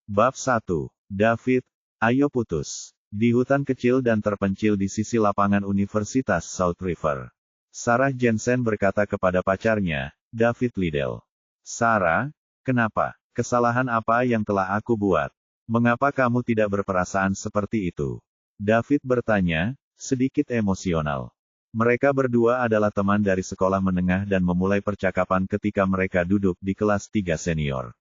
Bab 1. David, ayo putus. Di hutan kecil dan terpencil di sisi lapangan Universitas South River, Sarah Jensen berkata kepada pacarnya, David Liddell. Sarah, kenapa? Kesalahan apa yang telah aku buat? Mengapa kamu tidak berperasaan seperti itu? David bertanya, sedikit emosional. Mereka berdua adalah teman dari sekolah menengah dan memulai percakapan ketika mereka duduk di kelas 3 senior.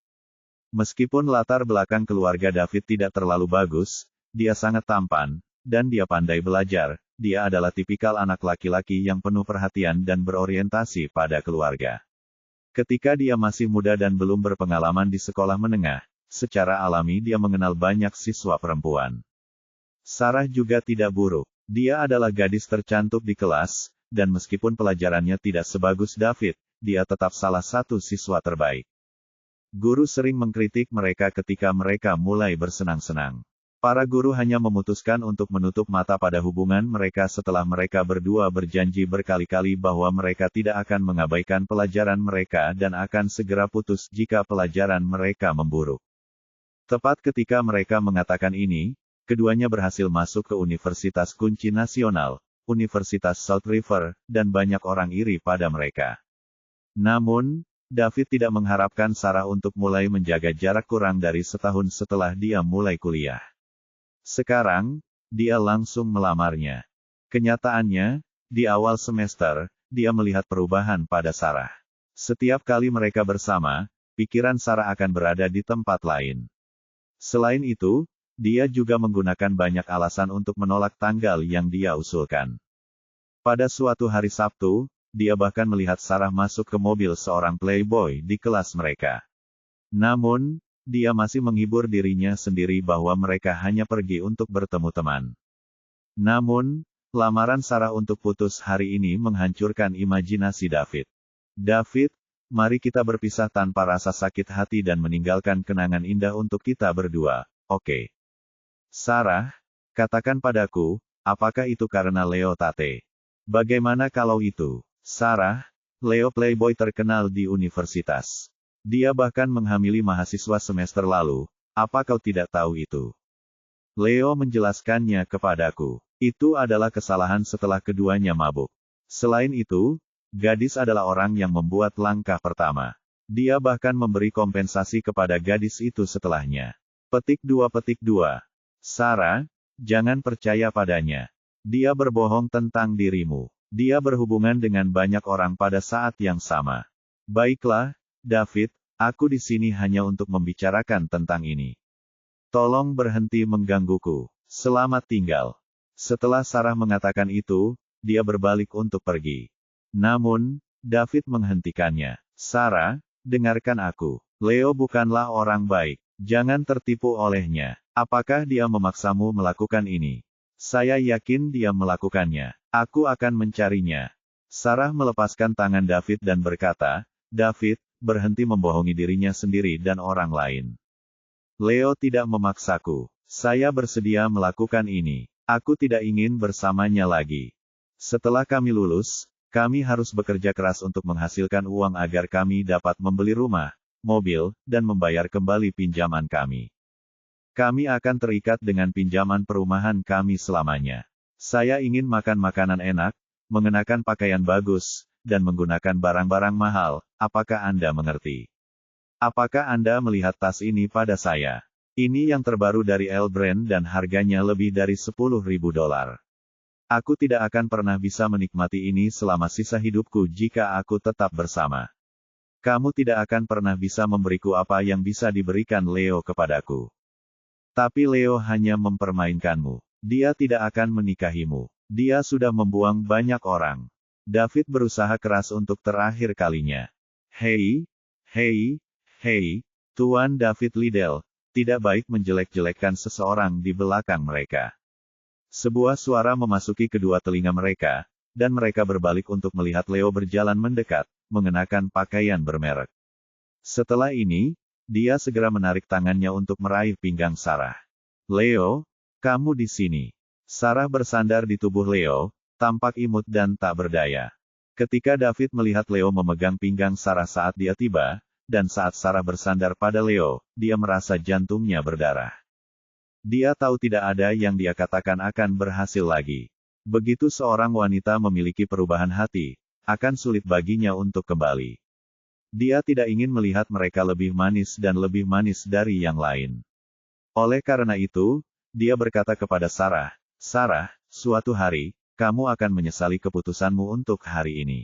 Meskipun latar belakang keluarga David tidak terlalu bagus, dia sangat tampan, dan dia pandai belajar. Dia adalah tipikal anak laki-laki yang penuh perhatian dan berorientasi pada keluarga. Ketika dia masih muda dan belum berpengalaman di sekolah menengah, secara alami dia mengenal banyak siswa perempuan. Sarah juga tidak buruk. Dia adalah gadis tercantik di kelas, dan meskipun pelajarannya tidak sebagus David, dia tetap salah satu siswa terbaik. Guru sering mengkritik mereka ketika mereka mulai bersenang-senang. Para guru hanya memutuskan untuk menutup mata pada hubungan mereka setelah mereka berdua berjanji berkali-kali bahwa mereka tidak akan mengabaikan pelajaran mereka dan akan segera putus jika pelajaran mereka memburuk. Tepat ketika mereka mengatakan ini, keduanya berhasil masuk ke Universitas Kunci Nasional, Universitas South River, dan banyak orang iri pada mereka. Namun, David tidak mengharapkan Sarah untuk mulai menjaga jarak kurang dari setahun setelah dia mulai kuliah. Sekarang, dia langsung melamarnya. Kenyataannya, di awal semester, dia melihat perubahan pada Sarah. Setiap kali mereka bersama, pikiran Sarah akan berada di tempat lain. Selain itu, dia juga menggunakan banyak alasan untuk menolak tanggal yang dia usulkan. Pada suatu hari Sabtu, dia bahkan melihat Sarah masuk ke mobil seorang playboy di kelas mereka. Namun, dia masih menghibur dirinya sendiri bahwa mereka hanya pergi untuk bertemu teman. Namun, lamaran Sarah untuk putus hari ini menghancurkan imajinasi David. David, mari kita berpisah tanpa rasa sakit hati dan meninggalkan kenangan indah untuk kita berdua, oke? Sarah, katakan padaku, apakah itu karena Leo Tate? Bagaimana kalau itu? Sarah, Leo playboy terkenal di universitas. Dia bahkan menghamili mahasiswa semester lalu, apa kau tidak tahu itu? Leo menjelaskannya kepadaku. Itu adalah kesalahan setelah keduanya mabuk. Selain itu, gadis adalah orang yang membuat langkah pertama. Dia bahkan memberi kompensasi kepada gadis itu setelahnya. Petik 2. Sarah, jangan percaya padanya. Dia berbohong tentang dirimu. Dia berhubungan dengan banyak orang pada saat yang sama. Baiklah, David, aku di sini hanya untuk membicarakan tentang ini. Tolong berhenti menggangguku. Selamat tinggal. Setelah Sarah mengatakan itu, dia berbalik untuk pergi. Namun, David menghentikannya. Sarah, dengarkan aku. Leo bukanlah orang baik. Jangan tertipu olehnya. Apakah dia memaksamu melakukan ini? Saya yakin dia melakukannya. Aku akan mencarinya. Sarah melepaskan tangan David dan berkata, David, berhenti membohongi dirinya sendiri dan orang lain. Leo tidak memaksaku. Saya bersedia melakukan ini. Aku tidak ingin bersamanya lagi. Setelah kami lulus, kami harus bekerja keras untuk menghasilkan uang agar kami dapat membeli rumah, mobil, dan membayar kembali pinjaman kami. Kami akan terikat dengan pinjaman perumahan kami selamanya. Saya ingin makan makanan enak, mengenakan pakaian bagus, dan menggunakan barang-barang mahal. Apakah Anda mengerti? Apakah Anda melihat tas ini pada saya? Ini yang terbaru dari L Brand dan harganya lebih dari $10.000. Aku tidak akan pernah bisa menikmati ini selama sisa hidupku jika aku tetap bersama. Kamu tidak akan pernah bisa memberiku apa yang bisa diberikan Leo kepadaku. Tapi Leo hanya mempermainkanmu. Dia tidak akan menikahimu. Dia sudah membuang banyak orang. David berusaha keras untuk terakhir kalinya. Hei, Tuan David Liddell, tidak baik menjelek-jelekkan seseorang di belakang mereka. Sebuah suara memasuki kedua telinga mereka, dan mereka berbalik untuk melihat Leo berjalan mendekat, mengenakan pakaian bermerek. Setelah ini, dia segera menarik tangannya untuk meraih pinggang Sarah. Leo, kamu di sini. Sarah bersandar di tubuh Leo, tampak imut dan tak berdaya. Ketika David melihat Leo memegang pinggang Sarah saat dia tiba, dan saat Sarah bersandar pada Leo, dia merasa jantungnya berdarah. Dia tahu tidak ada yang dia katakan akan berhasil lagi. Begitu seorang wanita memiliki perubahan hati, akan sulit baginya untuk kembali. Dia tidak ingin melihat mereka lebih manis dan lebih manis dari yang lain. Oleh karena itu, dia berkata kepada Sarah, "Sarah, suatu hari, kamu akan menyesali keputusanmu untuk hari ini."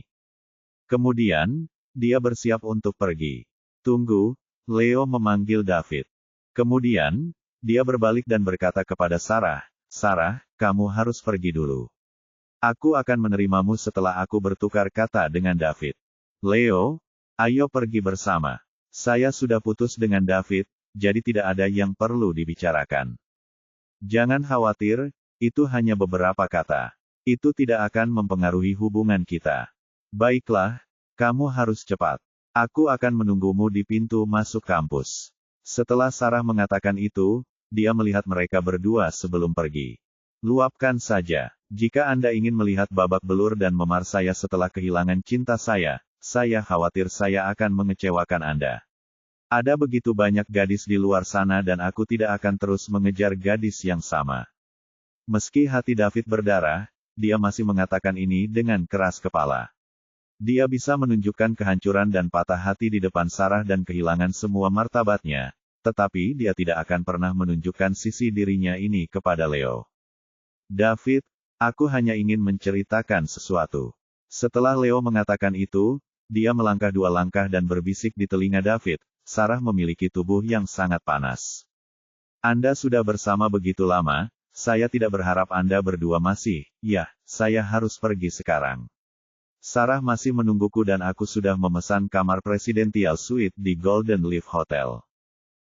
Kemudian, dia bersiap untuk pergi. "Tunggu," Leo memanggil David. Kemudian, dia berbalik dan berkata kepada Sarah, "Sarah, kamu harus pergi dulu. Aku akan menerimamu setelah aku bertukar kata dengan David." "Leo, ayo pergi bersama. Saya sudah putus dengan David, jadi tidak ada yang perlu dibicarakan." "Jangan khawatir, itu hanya beberapa kata. Itu tidak akan mempengaruhi hubungan kita." "Baiklah, kamu harus cepat. Aku akan menunggumu di pintu masuk kampus." Setelah Sarah mengatakan itu, dia melihat mereka berdua sebelum pergi. "Luapkan saja. Jika Anda ingin melihat babak belur dan memar saya setelah kehilangan cinta saya khawatir saya akan mengecewakan Anda. Ada begitu banyak gadis di luar sana dan aku tidak akan terus mengejar gadis yang sama." Meski hati David berdarah, dia masih mengatakan ini dengan keras kepala. Dia bisa menunjukkan kehancuran dan patah hati di depan Sarah dan kehilangan semua martabatnya, tetapi dia tidak akan pernah menunjukkan sisi dirinya ini kepada Leo. "David, aku hanya ingin menceritakan sesuatu." Setelah Leo mengatakan itu, dia melangkah 2 langkah dan berbisik di telinga David, "Sarah memiliki tubuh yang sangat panas. Anda sudah bersama begitu lama, saya tidak berharap Anda berdua masih, saya harus pergi sekarang. Sarah masih menungguku dan aku sudah memesan kamar Presidential Suite di Golden Leaf Hotel.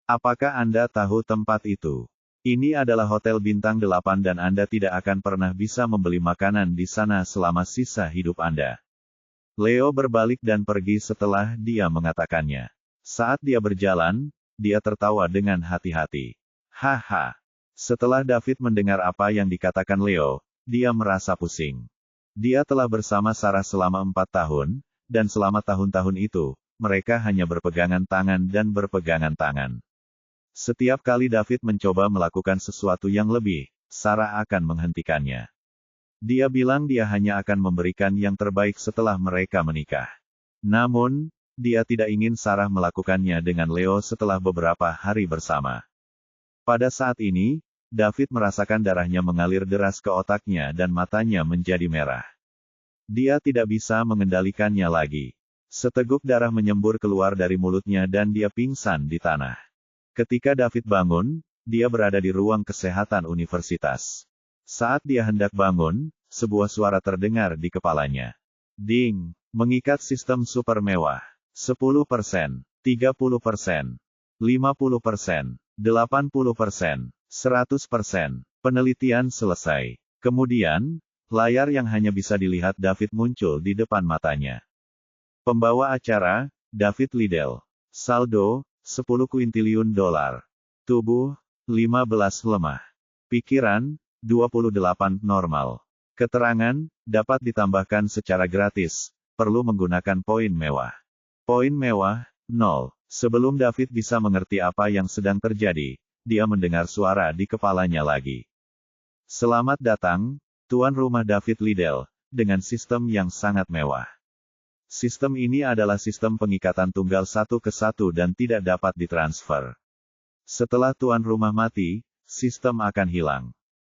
Apakah Anda tahu tempat itu? Ini adalah hotel bintang 8 dan Anda tidak akan pernah bisa membeli makanan di sana selama sisa hidup Anda." Leo berbalik dan pergi setelah dia mengatakannya. Saat dia berjalan, dia tertawa dengan hati-hati. Haha. Setelah David mendengar apa yang dikatakan Leo, dia merasa pusing. Dia telah bersama Sarah selama 4 tahun, dan selama tahun-tahun itu, mereka hanya berpegangan tangan dan berpegangan tangan. Setiap kali David mencoba melakukan sesuatu yang lebih, Sarah akan menghentikannya. Dia bilang dia hanya akan memberikan yang terbaik setelah mereka menikah. Namun, dia tidak ingin Sarah melakukannya dengan Leo setelah beberapa hari bersama. Pada saat ini, David merasakan darahnya mengalir deras ke otaknya dan matanya menjadi merah. Dia tidak bisa mengendalikannya lagi. Seteguk darah menyembur keluar dari mulutnya dan dia pingsan di tanah. Ketika David bangun, dia berada di ruang kesehatan universitas. Saat dia hendak bangun, sebuah suara terdengar di kepalanya. Ding! Mengikat sistem super mewah. 10%, 30%, 50%, 80%, 100%. Penelitian selesai. Kemudian, layar yang hanya bisa dilihat David muncul di depan matanya. Pembawa acara, David Liddell. Saldo, $10 kuintiliyun. Tubuh, 15 lemah. Pikiran, 28 normal. Keterangan, dapat ditambahkan secara gratis, perlu menggunakan poin mewah. Poin mewah, 0. Sebelum David bisa mengerti apa yang sedang terjadi, dia mendengar suara di kepalanya lagi. Selamat datang, tuan rumah David Liddell, dengan sistem yang sangat mewah. Sistem ini adalah sistem pengikatan tunggal 1 ke 1 dan tidak dapat ditransfer. Setelah tuan rumah mati, sistem akan hilang.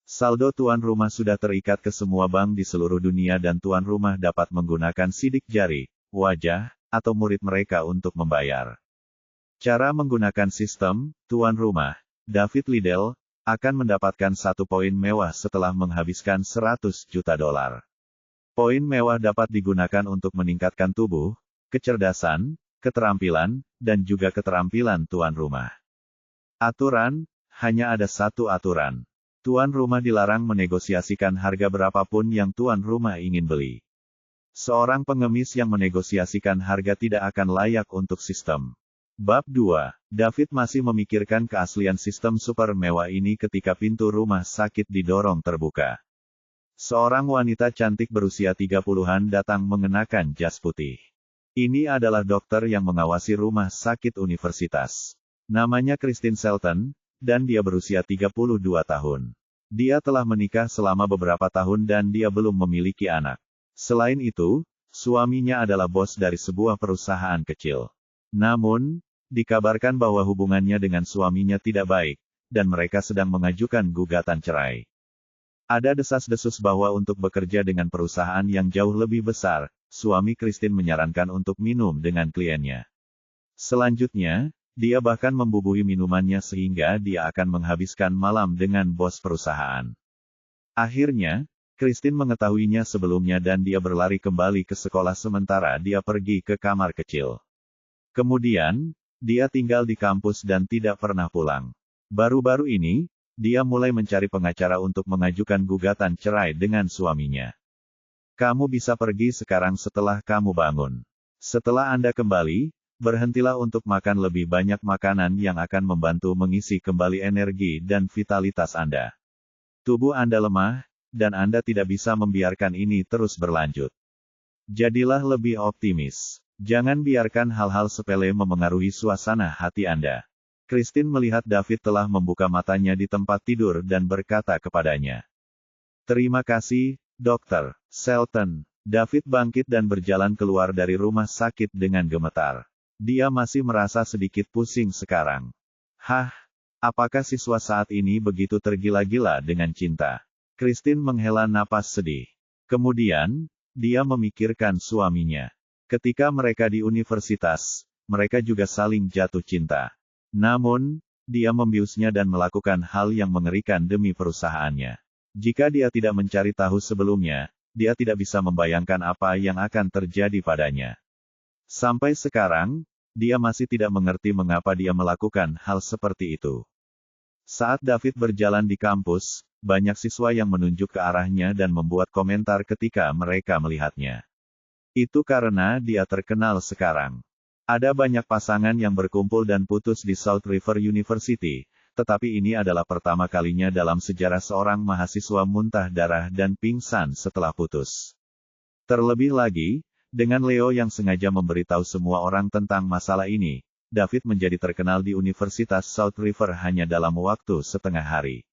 Saldo tuan rumah sudah terikat ke semua bank di seluruh dunia dan tuan rumah dapat menggunakan sidik jari, wajah, atau murid mereka untuk membayar. Cara menggunakan sistem, tuan rumah, David Liddell, akan mendapatkan 1 poin mewah setelah menghabiskan $100 juta. Poin mewah dapat digunakan untuk meningkatkan tubuh, kecerdasan, keterampilan, dan juga keterampilan tuan rumah. Aturan, hanya ada satu aturan. Tuan rumah dilarang menegosiasikan harga berapapun yang tuan rumah ingin beli. Seorang pengemis yang menegosiasikan harga tidak akan layak untuk sistem. Bab 2. David masih memikirkan keaslian sistem super mewah ini ketika pintu rumah sakit didorong terbuka. Seorang wanita cantik berusia 30-an datang mengenakan jas putih. Ini adalah dokter yang mengawasi rumah sakit universitas. Namanya Christine Shelton, dan dia berusia 32 tahun. Dia telah menikah selama beberapa tahun dan dia belum memiliki anak. Selain itu, suaminya adalah bos dari sebuah perusahaan kecil. Namun, dikabarkan bahwa hubungannya dengan suaminya tidak baik, dan mereka sedang mengajukan gugatan cerai. Ada desas-desus bahwa untuk bekerja dengan perusahaan yang jauh lebih besar, suami Christine menyarankan untuk minum dengan kliennya. Selanjutnya, dia bahkan membubuhi minumannya sehingga dia akan menghabiskan malam dengan bos perusahaan. Akhirnya, Christine mengetahuinya sebelumnya dan dia berlari kembali ke sekolah sementara dia pergi ke kamar kecil. Kemudian, dia tinggal di kampus dan tidak pernah pulang. Baru-baru ini, dia mulai mencari pengacara untuk mengajukan gugatan cerai dengan suaminya. Kamu bisa pergi sekarang setelah kamu bangun. Setelah Anda kembali, berhentilah untuk makan lebih banyak makanan yang akan membantu mengisi kembali energi dan vitalitas Anda. Tubuh Anda lemah, dan Anda tidak bisa membiarkan ini terus berlanjut. Jadilah lebih optimis. Jangan biarkan hal-hal sepele memengaruhi suasana hati Anda. Christine melihat David telah membuka matanya di tempat tidur dan berkata kepadanya. Terima kasih, Dr. Shelton. David bangkit dan berjalan keluar dari rumah sakit dengan gemetar. Dia masih merasa sedikit pusing sekarang. Hah? Apakah siswa saat ini begitu tergila-gila dengan cinta? Christine menghela napas sedih. Kemudian, dia memikirkan suaminya. Ketika mereka di universitas, mereka juga saling jatuh cinta. Namun, dia membiusnya dan melakukan hal yang mengerikan demi perusahaannya. Jika dia tidak mencari tahu sebelumnya, dia tidak bisa membayangkan apa yang akan terjadi padanya. Sampai sekarang, dia masih tidak mengerti mengapa dia melakukan hal seperti itu. Saat David berjalan di kampus, banyak siswa yang menunjuk ke arahnya dan membuat komentar ketika mereka melihatnya. Itu karena dia terkenal sekarang. Ada banyak pasangan yang berkumpul dan putus di South River University, tetapi ini adalah pertama kalinya dalam sejarah seorang mahasiswa muntah darah dan pingsan setelah putus. Terlebih lagi, dengan Leo yang sengaja memberitahu semua orang tentang masalah ini, David menjadi terkenal di Universitas South River hanya dalam waktu setengah hari.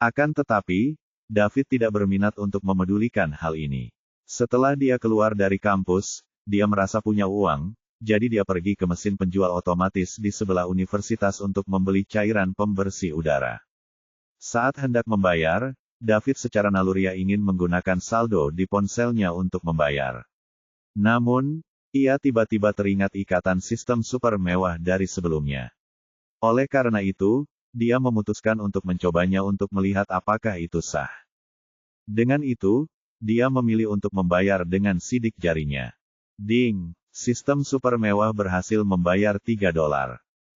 Akan tetapi, David tidak berminat untuk memedulikan hal ini. Setelah dia keluar dari kampus, dia merasa punya uang, jadi dia pergi ke mesin penjual otomatis di sebelah universitas untuk membeli cairan pembersih udara. Saat hendak membayar, David secara naluriah ingin menggunakan saldo di ponselnya untuk membayar. Namun, ia tiba-tiba teringat ikatan sistem super mewah dari sebelumnya. Oleh karena itu, dia memutuskan untuk mencobanya untuk melihat apakah itu sah. Dengan itu, dia memilih untuk membayar dengan sidik jarinya. Ding! Sistem super mewah berhasil membayar $3.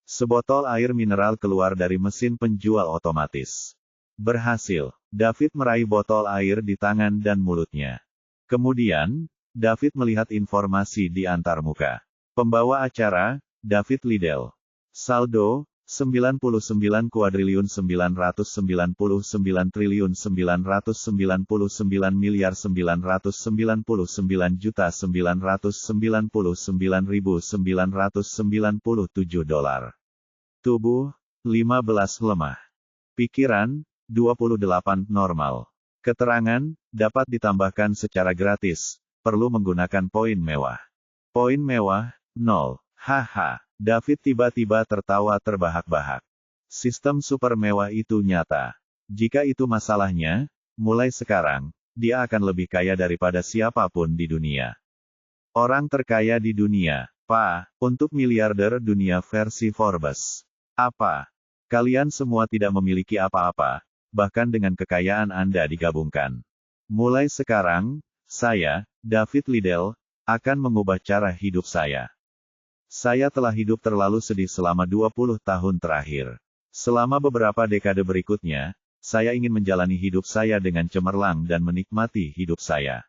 Sebotol air mineral keluar dari mesin penjual otomatis. Berhasil. David meraih botol air di tangan dan mulutnya. Kemudian, David melihat informasi di antarmuka. Pembawa acara, David Liddell. Saldo, 99,999,999,999,997 dolar. Tubuh, 15 lemah. Pikiran, 28 normal. Keterangan, dapat ditambahkan secara gratis, perlu menggunakan poin mewah. Poin mewah, 0. Haha. David tiba-tiba tertawa terbahak-bahak. Sistem super mewah itu nyata. Jika itu masalahnya, mulai sekarang, dia akan lebih kaya daripada siapapun di dunia. Orang terkaya di dunia, Pak, untuk miliarder dunia versi Forbes. Apa? Kalian semua tidak memiliki apa-apa, bahkan dengan kekayaan Anda digabungkan. Mulai sekarang, saya, David Liddell, akan mengubah cara hidup saya. Saya telah hidup terlalu sedih selama 20 tahun terakhir. Selama beberapa dekade berikutnya, saya ingin menjalani hidup saya dengan cemerlang dan menikmati hidup saya.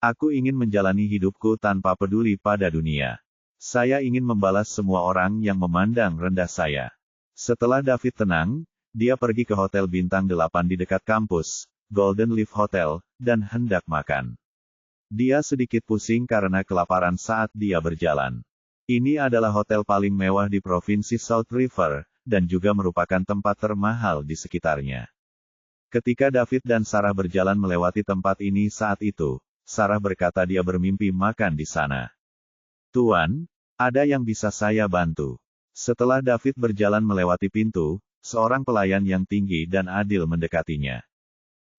Aku ingin menjalani hidupku tanpa peduli pada dunia. Saya ingin membalas semua orang yang memandang rendah saya. Setelah David tenang, dia pergi ke hotel bintang 8 di dekat kampus, Golden Leaf Hotel, dan hendak makan. Dia sedikit pusing karena kelaparan saat dia berjalan. Ini adalah hotel paling mewah di provinsi South River, dan juga merupakan tempat termahal di sekitarnya. Ketika David dan Sarah berjalan melewati tempat ini saat itu, Sarah berkata dia bermimpi makan di sana. Tuan, ada yang bisa saya bantu? Setelah David berjalan melewati pintu, seorang pelayan yang tinggi dan adil mendekatinya.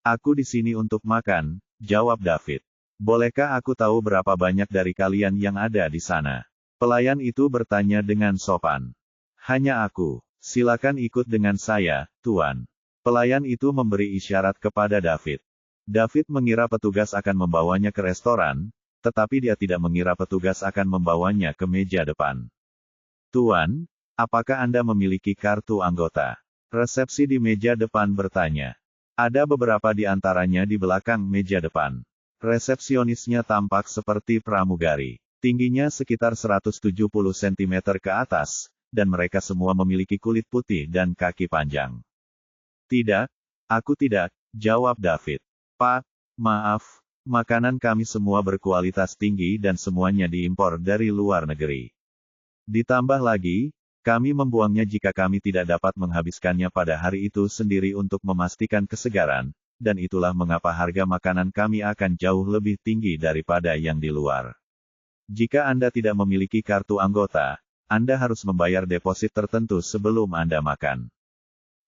Aku di sini untuk makan, jawab David. Bolehkah aku tahu berapa banyak dari kalian yang ada di sana? Pelayan itu bertanya dengan sopan. Hanya aku. Silakan ikut dengan saya, Tuan. Pelayan itu memberi isyarat kepada David. David mengira petugas akan membawanya ke restoran, tetapi dia tidak mengira petugas akan membawanya ke meja depan. Tuan, apakah Anda memiliki kartu anggota? Resepsi di meja depan bertanya. Ada beberapa di antaranya di belakang meja depan. Resepsionisnya tampak seperti pramugari. Tingginya sekitar 170 cm ke atas, dan mereka semua memiliki kulit putih dan kaki panjang. Tidak, aku tidak, jawab David. Pak, maaf, makanan kami semua berkualitas tinggi dan semuanya diimpor dari luar negeri. Ditambah lagi, kami membuangnya jika kami tidak dapat menghabiskannya pada hari itu sendiri untuk memastikan kesegaran, dan itulah mengapa harga makanan kami akan jauh lebih tinggi daripada yang di luar. Jika Anda tidak memiliki kartu anggota, Anda harus membayar deposit tertentu sebelum Anda makan.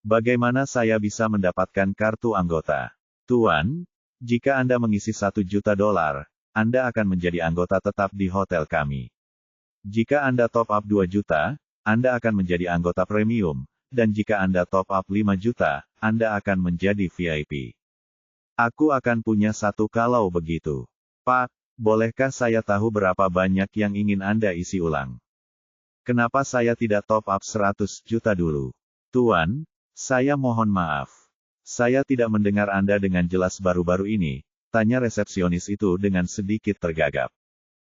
Bagaimana saya bisa mendapatkan kartu anggota? Tuan, jika Anda mengisi $1 juta, Anda akan menjadi anggota tetap di hotel kami. Jika Anda top up 2 juta, Anda akan menjadi anggota premium, dan jika Anda top up 5 juta, Anda akan menjadi VIP. Aku akan punya satu kalau begitu. Pak, bolehkah saya tahu berapa banyak yang ingin Anda isi ulang? Kenapa saya tidak top up 100 juta dulu? Tuan, saya mohon maaf. Saya tidak mendengar Anda dengan jelas baru-baru ini, tanya resepsionis itu dengan sedikit tergagap.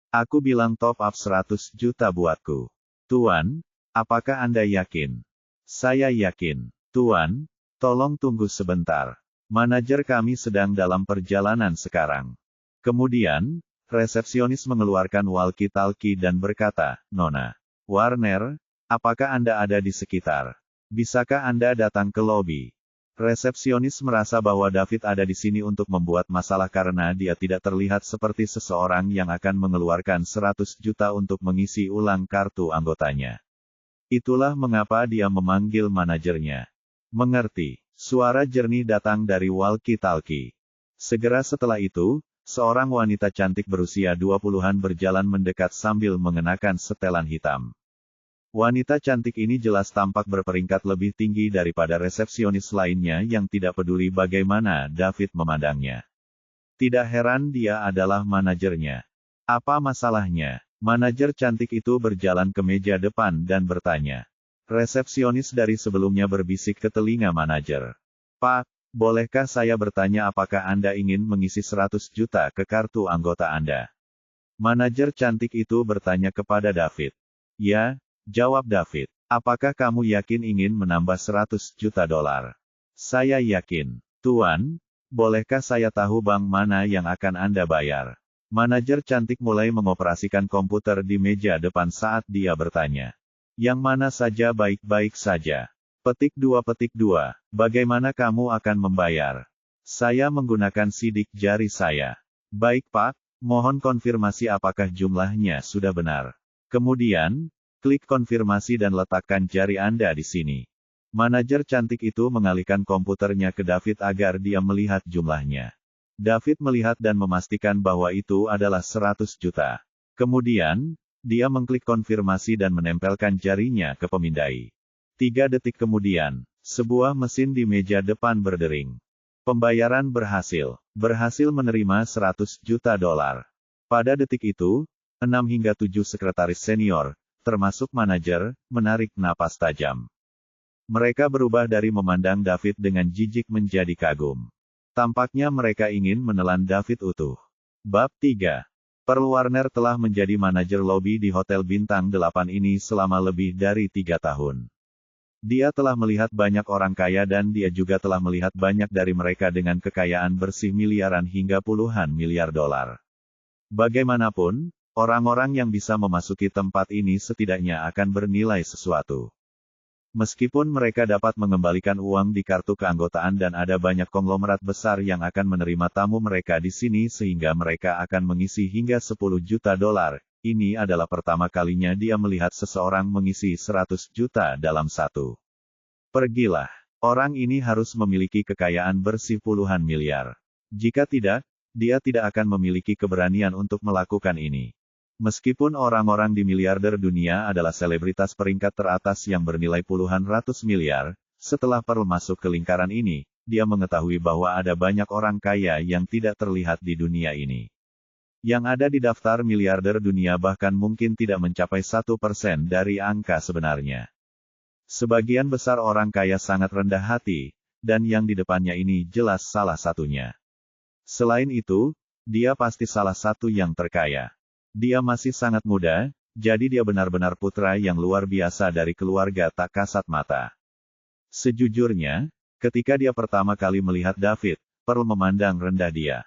Aku bilang top up 100 juta buatku. Tuan, apakah Anda yakin? Saya yakin. Tuan, tolong tunggu sebentar. Manajer kami sedang dalam perjalanan sekarang. Kemudian, resepsionis mengeluarkan walkie-talkie dan berkata, Nona Warner, apakah Anda ada di sekitar? Bisakah Anda datang ke lobi? Resepsionis merasa bahwa David ada di sini untuk membuat masalah karena dia tidak terlihat seperti seseorang yang akan mengeluarkan 100 juta untuk mengisi ulang kartu anggotanya. Itulah mengapa dia memanggil manajernya. Mengerti. Suara jernih datang dari walkie-talkie. Segera setelah itu, seorang wanita cantik berusia 20-an berjalan mendekat sambil mengenakan setelan hitam. Wanita cantik ini jelas tampak berperingkat lebih tinggi daripada resepsionis lainnya yang tidak peduli bagaimana David memandangnya. Tidak heran dia adalah manajernya. Apa masalahnya? Manajer cantik itu berjalan ke meja depan dan bertanya. Resepsionis dari sebelumnya berbisik ke telinga manajer. Pak, bolehkah saya bertanya apakah Anda ingin mengisi 100 juta ke kartu anggota Anda? Manajer cantik itu bertanya kepada David. Ya, jawab David. Apakah kamu yakin ingin menambah 100 juta dolar? Saya yakin. Tuan, bolehkah saya tahu bank mana yang akan Anda bayar? Manajer cantik mulai mengoperasikan komputer di meja depan saat dia bertanya. Yang mana saja baik-baik saja. Petik 2. Bagaimana kamu akan membayar? Saya menggunakan sidik jari saya. Baik Pak, mohon konfirmasi apakah jumlahnya sudah benar. Kemudian, klik konfirmasi dan letakkan jari Anda di sini. Manajer cantik itu mengalihkan komputernya ke David agar dia melihat jumlahnya. David melihat dan memastikan bahwa itu adalah 100 juta. Kemudian, dia mengklik konfirmasi dan menempelkan jarinya ke pemindai. 3 detik kemudian, sebuah mesin di meja depan berdering. Pembayaran berhasil. Berhasil menerima 100 juta dolar. Pada detik itu, 6 hingga 7 sekretaris senior, termasuk manajer, menarik napas tajam. Mereka berubah dari memandang David dengan jijik menjadi kagum. Tampaknya mereka ingin menelan David utuh. Bab 3. Pearl Warner telah menjadi manajer lobi di Hotel Bintang 8 ini selama lebih dari 3 tahun. Dia telah melihat banyak orang kaya dan dia juga telah melihat banyak dari mereka dengan kekayaan bersih miliaran hingga puluhan miliar dolar. Bagaimanapun, orang-orang yang bisa memasuki tempat ini setidaknya akan bernilai sesuatu. Meskipun mereka dapat mengembalikan uang di kartu keanggotaan dan ada banyak konglomerat besar yang akan menerima tamu mereka di sini sehingga mereka akan mengisi hingga 10 juta dolar, ini adalah pertama kalinya dia melihat seseorang mengisi 100 juta dalam satu. Pergilah. Orang ini harus memiliki kekayaan bersih puluhan miliar. Jika tidak, dia tidak akan memiliki keberanian untuk melakukan ini. Meskipun orang-orang di miliarder dunia adalah selebritas peringkat teratas yang bernilai puluhan ratus miliar, setelah Pearl masuk ke lingkaran ini, dia mengetahui bahwa ada banyak orang kaya yang tidak terlihat di dunia ini. Yang ada di daftar miliarder dunia bahkan mungkin tidak mencapai 1% dari angka sebenarnya. Sebagian besar orang kaya sangat rendah hati, dan yang di depannya ini jelas salah satunya. Selain itu, dia pasti salah satu yang terkaya. Dia masih sangat muda, jadi dia benar-benar putra yang luar biasa dari keluarga tak kasat mata. Sejujurnya, ketika dia pertama kali melihat David, Pearl memandang rendah dia.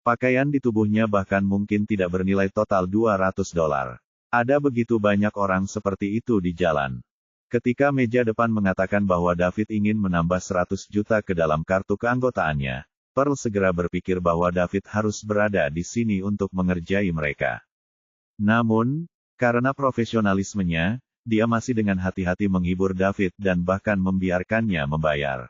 Pakaian di tubuhnya bahkan mungkin tidak bernilai total 200 dolar. Ada begitu banyak orang seperti itu di jalan. Ketika meja depan mengatakan bahwa David ingin menambah 100 juta ke dalam kartu keanggotaannya, Pearl segera berpikir bahwa David harus berada di sini untuk mengerjai mereka. Namun, karena profesionalismenya, dia masih dengan hati-hati menghibur David dan bahkan membiarkannya membayar.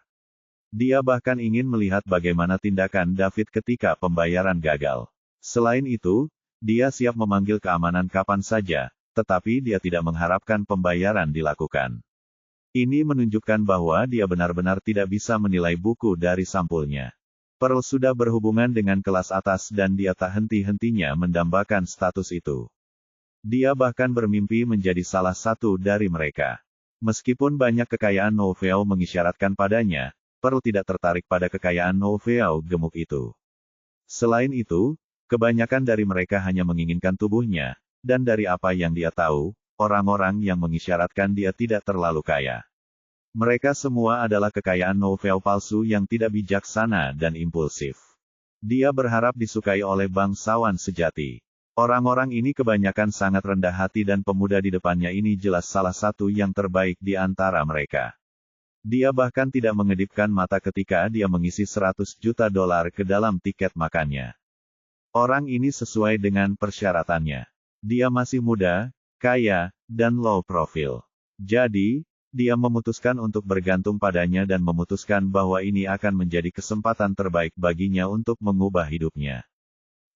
Dia bahkan ingin melihat bagaimana tindakan David ketika pembayaran gagal. Selain itu, dia siap memanggil keamanan kapan saja, tetapi dia tidak mengharapkan pembayaran dilakukan. Ini menunjukkan bahwa dia benar-benar tidak bisa menilai buku dari sampulnya. Pearl sudah berhubungan dengan kelas atas dan dia tak henti-hentinya mendambakan status itu. Dia bahkan bermimpi menjadi salah satu dari mereka. Meskipun banyak kekayaan Nouvelle mengisyaratkan padanya, Pearl tidak tertarik pada kekayaan Nouvelle gemuk itu. Selain itu, kebanyakan dari mereka hanya menginginkan tubuhnya, dan dari apa yang dia tahu, orang-orang yang mengisyaratkan dia tidak terlalu kaya. Mereka semua adalah kekayaan Nouvelle palsu yang tidak bijaksana dan impulsif. Dia berharap disukai oleh bangsawan sejati. Orang-orang ini kebanyakan sangat rendah hati dan pemuda di depannya ini jelas salah satu yang terbaik di antara mereka. Dia bahkan tidak mengedipkan mata ketika dia mengisi 100 juta dolar ke dalam tiket makannya. Orang ini sesuai dengan persyaratannya. Dia masih muda, kaya, dan low profile. Jadi, dia memutuskan untuk bergantung padanya dan memutuskan bahwa ini akan menjadi kesempatan terbaik baginya untuk mengubah hidupnya.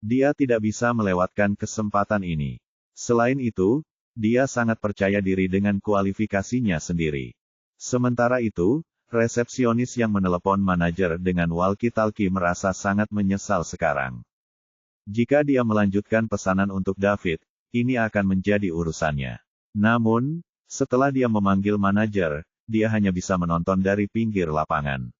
Dia tidak bisa melewatkan kesempatan ini. Selain itu, dia sangat percaya diri dengan kualifikasinya sendiri. Sementara itu, resepsionis yang menelepon manajer dengan walkie-talkie merasa sangat menyesal sekarang. Jika dia melanjutkan pesanan untuk David, ini akan menjadi urusannya. Namun, setelah dia memanggil manajer, dia hanya bisa menonton dari pinggir lapangan.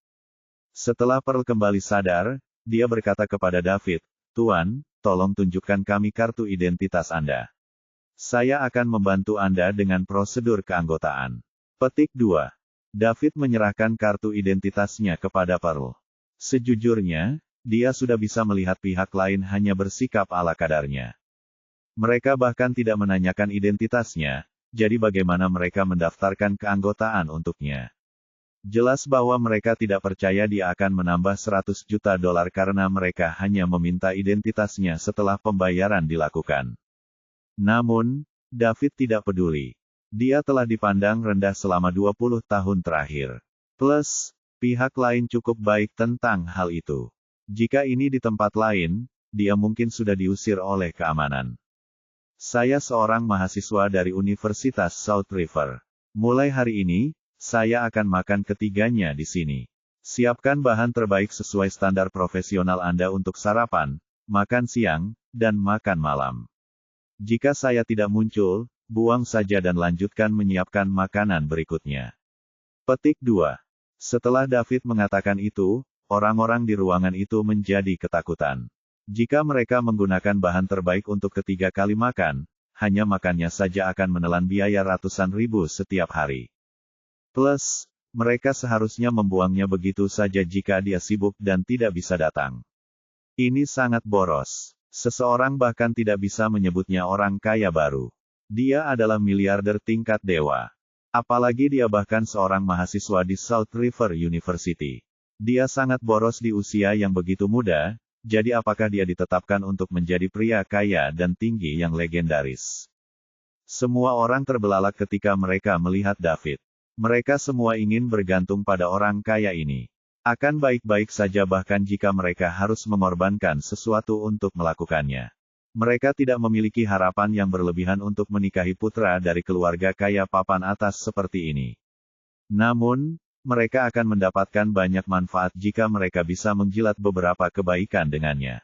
Setelah Pearl kembali sadar, dia berkata kepada David, "Tuan, tolong tunjukkan kami kartu identitas Anda. Saya akan membantu Anda dengan prosedur keanggotaan." Petik 2. David menyerahkan kartu identitasnya kepada Pearl. Sejujurnya, dia sudah bisa melihat pihak lain hanya bersikap ala kadarnya. Mereka bahkan tidak menanyakan identitasnya, jadi bagaimana mereka mendaftarkan keanggotaan untuknya? Jelas bahwa mereka tidak percaya dia akan menambah 100 juta dolar karena mereka hanya meminta identitasnya setelah pembayaran dilakukan. Namun, David tidak peduli. Dia telah dipandang rendah selama 20 tahun terakhir. Plus, pihak lain cukup baik tentang hal itu. Jika ini di tempat lain, dia mungkin sudah diusir oleh keamanan. Saya seorang mahasiswa dari Universitas South River. Mulai hari ini, saya akan makan ketiganya di sini. Siapkan bahan terbaik sesuai standar profesional Anda untuk sarapan, makan siang, dan makan malam. Jika saya tidak muncul, buang saja dan lanjutkan menyiapkan makanan berikutnya. Petik 2. Setelah David mengatakan itu, orang-orang di ruangan itu menjadi ketakutan. Jika mereka menggunakan bahan terbaik untuk ketiga kali makan, hanya makannya saja akan menelan biaya ratusan ribu setiap hari. Plus, mereka seharusnya membuangnya begitu saja jika dia sibuk dan tidak bisa datang. Ini sangat boros. Seseorang bahkan tidak bisa menyebutnya orang kaya baru. Dia adalah miliarder tingkat dewa. Apalagi dia bahkan seorang mahasiswa di South River University. Dia sangat boros di usia yang begitu muda, jadi apakah dia ditetapkan untuk menjadi pria kaya dan tinggi yang legendaris? Semua orang terbelalak ketika mereka melihat David. Mereka semua ingin bergantung pada orang kaya ini. Akan baik-baik saja bahkan jika mereka harus mengorbankan sesuatu untuk melakukannya. Mereka tidak memiliki harapan yang berlebihan untuk menikahi putra dari keluarga kaya papan atas seperti ini. Namun, mereka akan mendapatkan banyak manfaat jika mereka bisa menjilat beberapa kebaikan dengannya.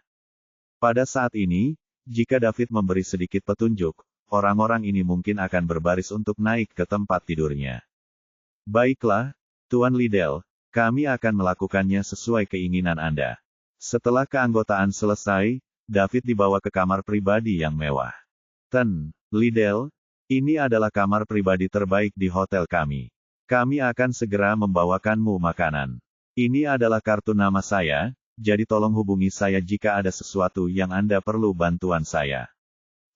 Pada saat ini, jika David memberi sedikit petunjuk, orang-orang ini mungkin akan berbaris untuk naik ke tempat tidurnya. Baiklah, Tuan Liddell. Kami akan melakukannya sesuai keinginan Anda. Setelah keanggotaan selesai, David dibawa ke kamar pribadi yang mewah. Liddell, ini adalah kamar pribadi terbaik di hotel kami. Kami akan segera membawakanmu makanan. Ini adalah kartu nama saya, jadi tolong hubungi saya jika ada sesuatu yang Anda perlu bantuan saya.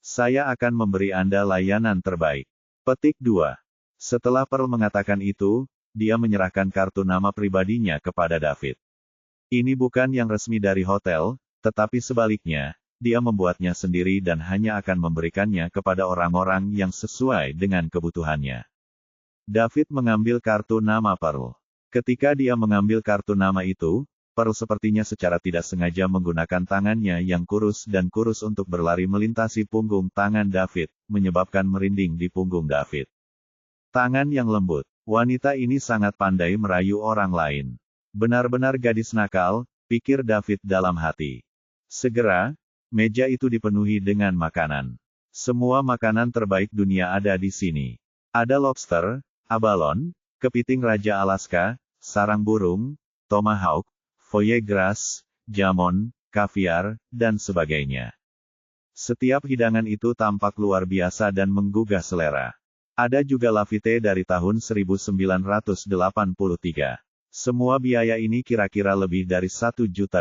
Saya akan memberi Anda layanan terbaik. Petik 2. Setelah Pearl mengatakan itu, dia menyerahkan kartu nama pribadinya kepada David. Ini bukan yang resmi dari hotel, tetapi sebaliknya, dia membuatnya sendiri dan hanya akan memberikannya kepada orang-orang yang sesuai dengan kebutuhannya. David mengambil kartu nama Pearl. Ketika dia mengambil kartu nama itu, Pearl sepertinya secara tidak sengaja menggunakan tangannya yang kurus dan kurus untuk berlari melintasi punggung tangan David, menyebabkan merinding di punggung David. Tangan yang lembut. Wanita ini sangat pandai merayu orang lain. Benar-benar gadis nakal, pikir David dalam hati. Segera, meja itu dipenuhi dengan makanan. Semua makanan terbaik dunia ada di sini. Ada lobster, abalone, kepiting Raja Alaska, sarang burung, tomahawk, foie gras, jamon, kaviar, dan sebagainya. Setiap hidangan itu tampak luar biasa dan menggugah selera. Ada juga Lafite dari tahun 1983. Semua biaya ini kira-kira lebih dari $1 juta.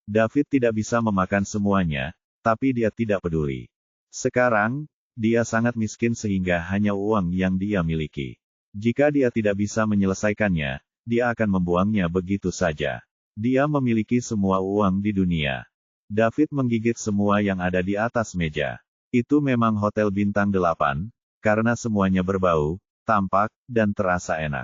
David tidak bisa memakan semuanya, tapi dia tidak peduli. Sekarang, dia sangat miskin sehingga hanya uang yang dia miliki. Jika dia tidak bisa menyelesaikannya, dia akan membuangnya begitu saja. Dia memiliki semua uang di dunia. David menggigit semua yang ada di atas meja. Itu memang hotel bintang 8. Karena semuanya berbau, tampak, dan terasa enak.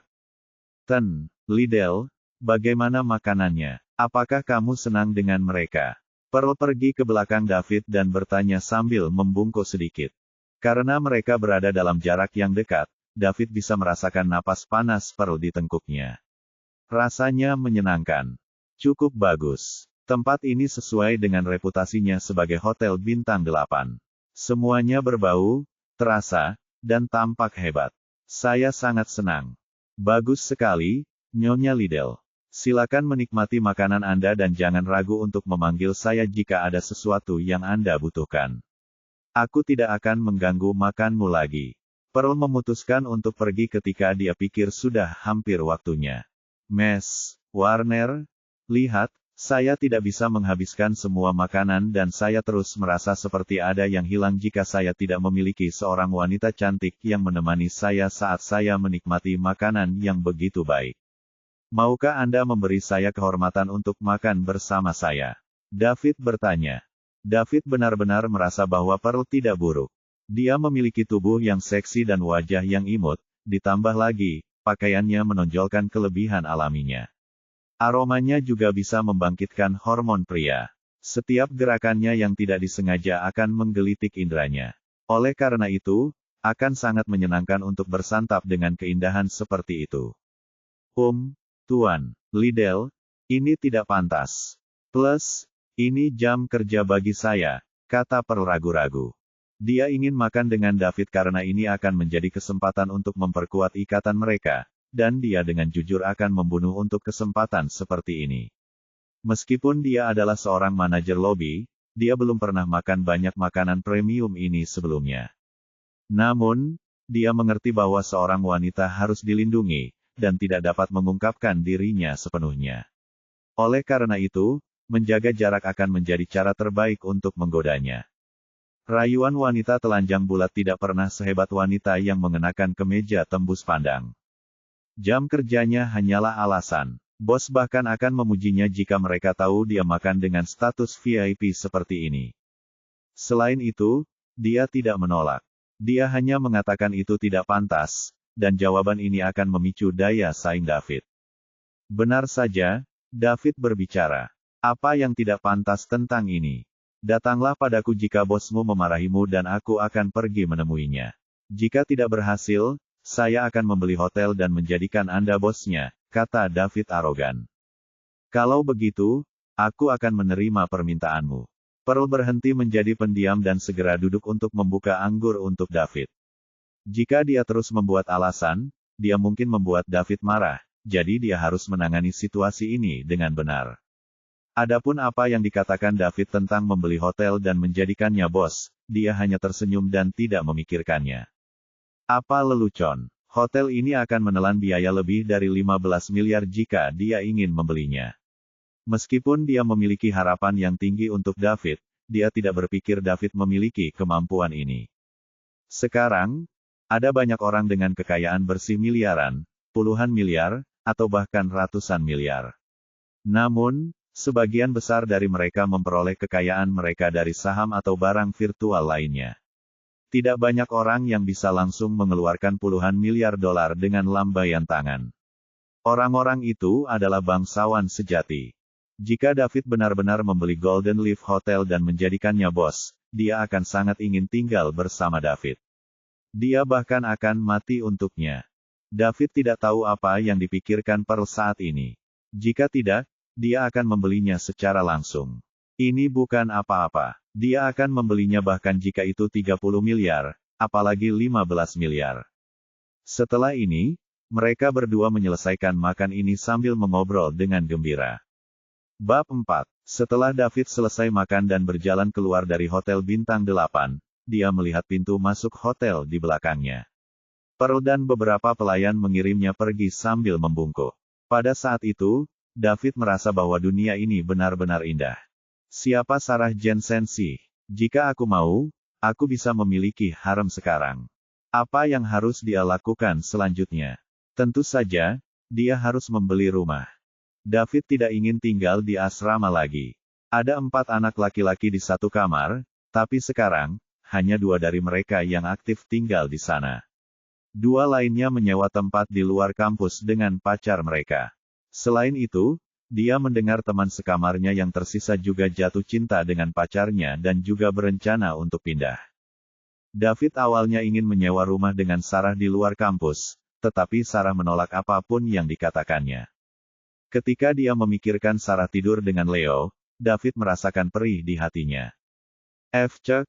Liddell, bagaimana makanannya? Apakah kamu senang dengan mereka? Pearl pergi ke belakang David dan bertanya sambil membungkuk sedikit. Karena mereka berada dalam jarak yang dekat, David bisa merasakan napas panas Pearl di tengkuknya. Rasanya menyenangkan. Cukup bagus. Tempat ini sesuai dengan reputasinya sebagai hotel bintang 8. Semuanya berbau, terasa, dan tampak hebat. Saya sangat senang. Bagus sekali, Nyonya Liddell. Silakan menikmati makanan Anda dan jangan ragu untuk memanggil saya jika ada sesuatu yang Anda butuhkan. Aku tidak akan mengganggu makanmu lagi. Pearl memutuskan untuk pergi ketika dia pikir sudah hampir waktunya. Warner, lihat, saya tidak bisa menghabiskan semua makanan dan saya terus merasa seperti ada yang hilang jika saya tidak memiliki seorang wanita cantik yang menemani saya saat saya menikmati makanan yang begitu baik. Maukah Anda memberi saya kehormatan untuk makan bersama saya? David bertanya. David benar-benar merasa bahwa Pearl tidak buruk. Dia memiliki tubuh yang seksi dan wajah yang imut, ditambah lagi, pakaiannya menonjolkan kelebihan alaminya. Aromanya juga bisa membangkitkan hormon pria. Setiap gerakannya yang tidak disengaja akan menggelitik indranya. Oleh karena itu, akan sangat menyenangkan untuk bersantap dengan keindahan seperti itu. Tuan Liddell, ini tidak pantas. Plus, ini jam kerja bagi saya, kata Pearl ragu-ragu. Dia ingin makan dengan David karena ini akan menjadi kesempatan untuk memperkuat ikatan mereka. Dan dia dengan jujur akan membunuh untuk kesempatan seperti ini. Meskipun dia adalah seorang manajer lobi, dia belum pernah makan banyak makanan premium ini sebelumnya. Namun, dia mengerti bahwa seorang wanita harus dilindungi, dan tidak dapat mengungkapkan dirinya sepenuhnya. Oleh karena itu, menjaga jarak akan menjadi cara terbaik untuk menggodanya. Rayuan wanita telanjang bulat tidak pernah sehebat wanita yang mengenakan kemeja tembus pandang. Jam kerjanya hanyalah alasan. Bos bahkan akan memujinya jika mereka tahu dia makan dengan status VIP seperti ini. Selain itu, dia tidak menolak. Dia hanya mengatakan itu tidak pantas, dan jawaban ini akan memicu daya saing David. Benar saja, David berbicara. Apa yang tidak pantas tentang ini? Datanglah padaku jika bosmu memarahimu dan aku akan pergi menemuinya. Jika tidak berhasil, saya akan membeli hotel dan menjadikan Anda bosnya, kata David arogan. Kalau begitu, aku akan menerima permintaanmu. Pearl berhenti menjadi pendiam dan segera duduk untuk membuka anggur untuk David. Jika dia terus membuat alasan, dia mungkin membuat David marah, jadi dia harus menangani situasi ini dengan benar. Adapun apa yang dikatakan David tentang membeli hotel dan menjadikannya bos, dia hanya tersenyum dan tidak memikirkannya. Apa lelucon? Hotel ini akan menelan biaya lebih dari 15 miliar jika dia ingin membelinya. Meskipun dia memiliki harapan yang tinggi untuk David, dia tidak berpikir David memiliki kemampuan ini. Sekarang, ada banyak orang dengan kekayaan bersih miliaran, puluhan miliar, atau bahkan ratusan miliar. Namun, sebagian besar dari mereka memperoleh kekayaan mereka dari saham atau barang virtual lainnya. Tidak banyak orang yang bisa langsung mengeluarkan puluhan miliar dolar dengan lambaian tangan. Orang-orang itu adalah bangsawan sejati. Jika David benar-benar membeli Golden Leaf Hotel dan menjadikannya bos, dia akan sangat ingin tinggal bersama David. Dia bahkan akan mati untuknya. David tidak tahu apa yang dipikirkan Pearl saat ini. Jika tidak, dia akan membelinya secara langsung. Ini bukan apa-apa. Dia akan membelinya bahkan jika itu 30 miliar, apalagi 15 miliar. Setelah ini, mereka berdua menyelesaikan makan ini sambil mengobrol dengan gembira. Bab 4. Setelah David selesai makan dan berjalan keluar dari Hotel Bintang 8, dia melihat pintu masuk hotel di belakangnya. Pearl dan beberapa pelayan mengirimnya pergi sambil membungkuk. Pada saat itu, David merasa bahwa dunia ini benar-benar indah. Siapa Sarah Jensen sih? Jika aku mau, aku bisa memiliki harem sekarang. Apa yang harus dia lakukan selanjutnya? Tentu saja, dia harus membeli rumah. David tidak ingin tinggal di asrama lagi. Ada 4 anak laki-laki di satu kamar, tapi sekarang, hanya 2 dari mereka yang aktif tinggal di sana. 2 lainnya menyewa tempat di luar kampus dengan pacar mereka. Selain itu, dia mendengar teman sekamarnya yang tersisa juga jatuh cinta dengan pacarnya dan juga berencana untuk pindah. David awalnya ingin menyewa rumah dengan Sarah di luar kampus, tetapi Sarah menolak apapun yang dikatakannya. Ketika dia memikirkan Sarah tidur dengan Leo, David merasakan perih di hatinya. Chuck,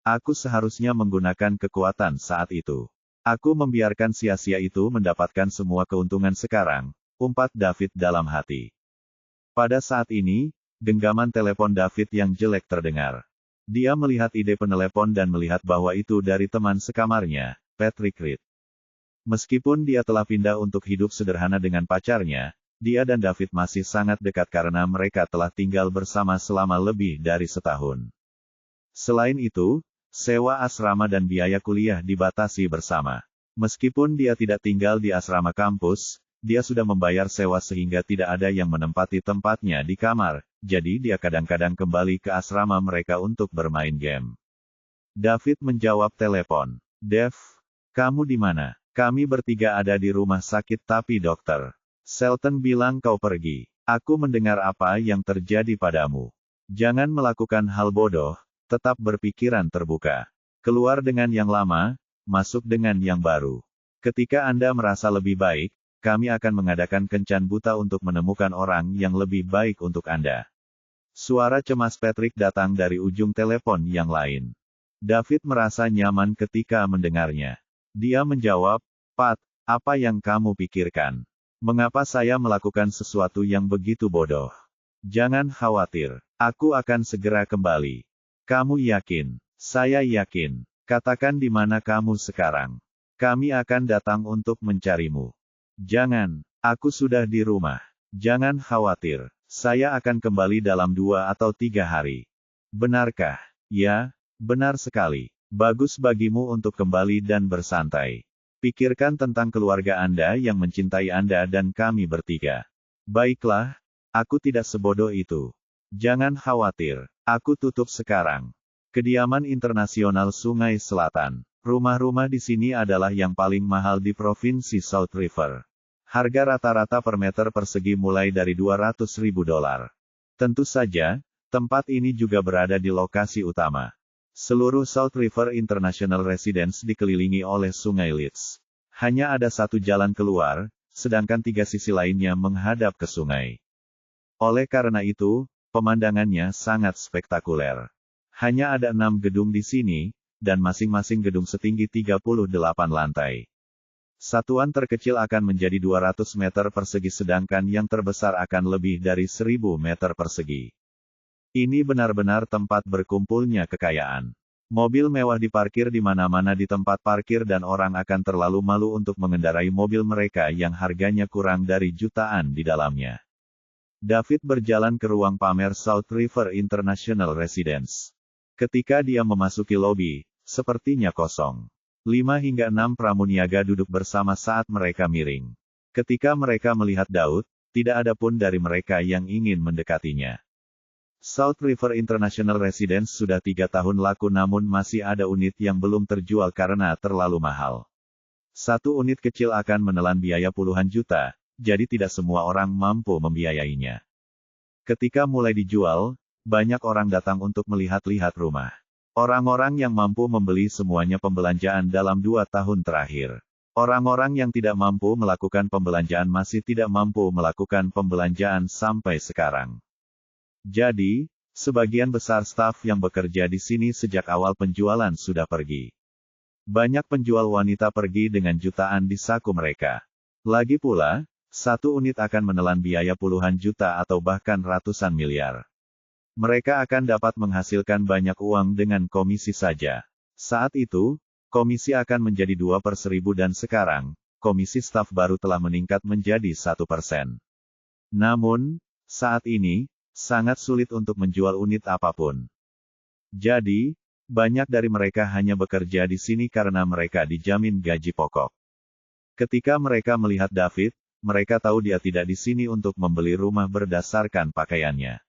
aku seharusnya menggunakan kekuatan saat itu. Aku membiarkan sia-sia itu mendapatkan semua keuntungan sekarang, umpat David dalam hati. Pada saat ini, genggaman telepon David yang jelek terdengar. Dia melihat ide penelepon dan melihat bahwa itu dari teman sekamarnya, Patrick Reed. Meskipun dia telah pindah untuk hidup sederhana dengan pacarnya, dia dan David masih sangat dekat karena mereka telah tinggal bersama selama lebih dari setahun. Selain itu, sewa asrama dan biaya kuliah dibatasi bersama. Meskipun dia tidak tinggal di asrama kampus, dia sudah membayar sewa sehingga tidak ada yang menempati tempatnya di kamar, jadi dia kadang-kadang kembali ke asrama mereka untuk bermain game. David menjawab telepon. Dev, kamu di mana? Kami bertiga ada di rumah sakit tapi dokter Shelton bilang kau pergi. Aku mendengar apa yang terjadi padamu. Jangan melakukan hal bodoh, tetap berpikiran terbuka. Keluar dengan yang lama, masuk dengan yang baru. Ketika Anda merasa lebih baik, kami akan mengadakan kencan buta untuk menemukan orang yang lebih baik untuk Anda. Suara cemas Patrick datang dari ujung telepon yang lain. David merasa nyaman ketika mendengarnya. Dia menjawab, Pat, apa yang kamu pikirkan? Mengapa saya melakukan sesuatu yang begitu bodoh? Jangan khawatir, aku akan segera kembali. Kamu yakin? Saya yakin. Katakan di mana kamu sekarang. Kami akan datang untuk mencarimu. Jangan, aku sudah di rumah. Jangan khawatir, Saya akan kembali dalam 2 atau 3 hari. Benarkah? Ya, benar sekali. Bagus bagimu untuk kembali dan bersantai. Pikirkan tentang keluarga Anda yang mencintai Anda dan kami bertiga. Baiklah, aku tidak sebodoh itu. Jangan khawatir, aku tutup sekarang. Kediaman Internasional Sungai Selatan. Rumah-rumah di sini adalah yang paling mahal di Provinsi South River. Harga rata-rata per meter persegi mulai dari $200.000. Tentu saja, tempat ini juga berada di lokasi utama. Seluruh South River International Residence dikelilingi oleh Sungai Leeds. Hanya ada satu jalan keluar, sedangkan 3 sisi lainnya menghadap ke sungai. Oleh karena itu, pemandangannya sangat spektakuler. Hanya ada 6 gedung di sini, dan masing-masing gedung setinggi 38 lantai. Satuan terkecil akan menjadi 200 meter persegi sedangkan yang terbesar akan lebih dari 1000 meter persegi. Ini benar-benar tempat berkumpulnya kekayaan. Mobil mewah diparkir di mana-mana di tempat parkir dan orang akan terlalu malu untuk mengendarai mobil mereka yang harganya kurang dari jutaan di dalamnya. David berjalan ke ruang pamer South River International Residence. Ketika dia memasuki lobi, sepertinya kosong. 5 hingga 6 pramuniaga duduk bersama saat mereka miring. Ketika mereka melihat Daud, tidak ada pun dari mereka yang ingin mendekatinya. South River International Residence sudah 3 tahun laku namun masih ada unit yang belum terjual karena terlalu mahal. Satu unit kecil akan menelan biaya puluhan juta, jadi tidak semua orang mampu membiayainya. Ketika mulai dijual, banyak orang datang untuk melihat-lihat rumah. Orang-orang yang mampu membeli semuanya pembelanjaan dalam 2 tahun terakhir. Orang-orang yang tidak mampu melakukan pembelanjaan masih tidak mampu melakukan pembelanjaan sampai sekarang. Jadi, sebagian besar staf yang bekerja di sini sejak awal penjualan sudah pergi. Banyak penjual wanita pergi dengan jutaan di saku mereka. Lagi pula, satu unit akan menelan biaya puluhan juta atau bahkan ratusan miliar. Mereka akan dapat menghasilkan banyak uang dengan komisi saja. Saat itu, komisi akan menjadi 2/1000 dan sekarang, komisi staf baru telah meningkat menjadi 1%. Namun, saat ini, sangat sulit untuk menjual unit apapun. Jadi, banyak dari mereka hanya bekerja di sini karena mereka dijamin gaji pokok. Ketika mereka melihat David, mereka tahu dia tidak di sini untuk membeli rumah berdasarkan pakaiannya.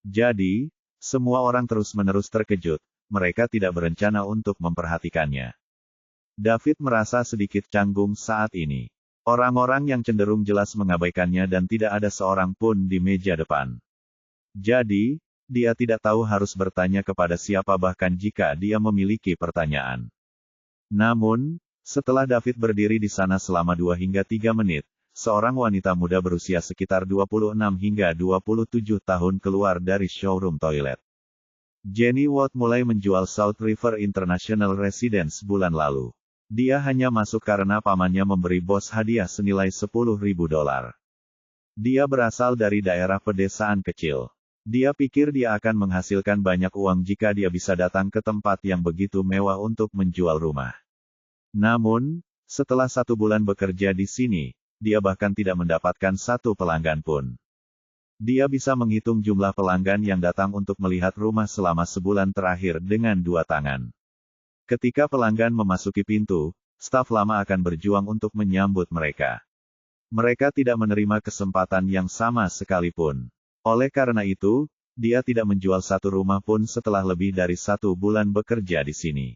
Jadi, semua orang terus-menerus terkejut, mereka tidak berencana untuk memperhatikannya. David merasa sedikit canggung saat ini. Orang-orang yang cenderung jelas mengabaikannya dan tidak ada seorang pun di meja depan. Jadi, dia tidak tahu harus bertanya kepada siapa bahkan jika dia memiliki pertanyaan. Namun, setelah David berdiri di sana selama 2 hingga 3 menit, seorang wanita muda berusia sekitar 26 hingga 27 tahun keluar dari showroom toilet. Jenny Watt mulai menjual South River International Residence bulan lalu. Dia hanya masuk karena pamannya memberi bos hadiah senilai $10.000. Dia berasal dari daerah pedesaan kecil. Dia pikir dia akan menghasilkan banyak uang jika dia bisa datang ke tempat yang begitu mewah untuk menjual rumah. Namun, setelah 1 bulan bekerja di sini, dia bahkan tidak mendapatkan 1 pelanggan pun. Dia bisa menghitung jumlah pelanggan yang datang untuk melihat rumah selama sebulan terakhir dengan 2 tangan. Ketika pelanggan memasuki pintu, staf lama akan berjuang untuk menyambut mereka. Mereka tidak menerima kesempatan yang sama sekalipun. Oleh karena itu, dia tidak menjual 1 rumah pun setelah lebih dari 1 bulan bekerja di sini.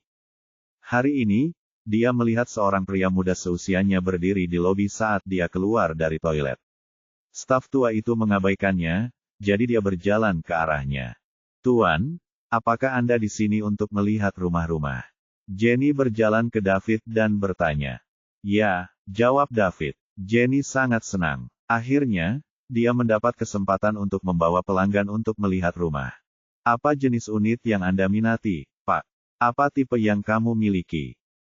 Hari ini, dia melihat seorang pria muda seusianya berdiri di lobi saat dia keluar dari toilet. Staf tua itu mengabaikannya, jadi dia berjalan ke arahnya. "Tuan, apakah Anda di sini untuk melihat rumah-rumah?" Jenny berjalan ke David dan bertanya. "Ya," jawab David. Jenny sangat senang. Akhirnya, dia mendapat kesempatan untuk membawa pelanggan untuk melihat rumah. "Apa jenis unit yang Anda minati, Pak? Apa tipe yang kamu miliki?"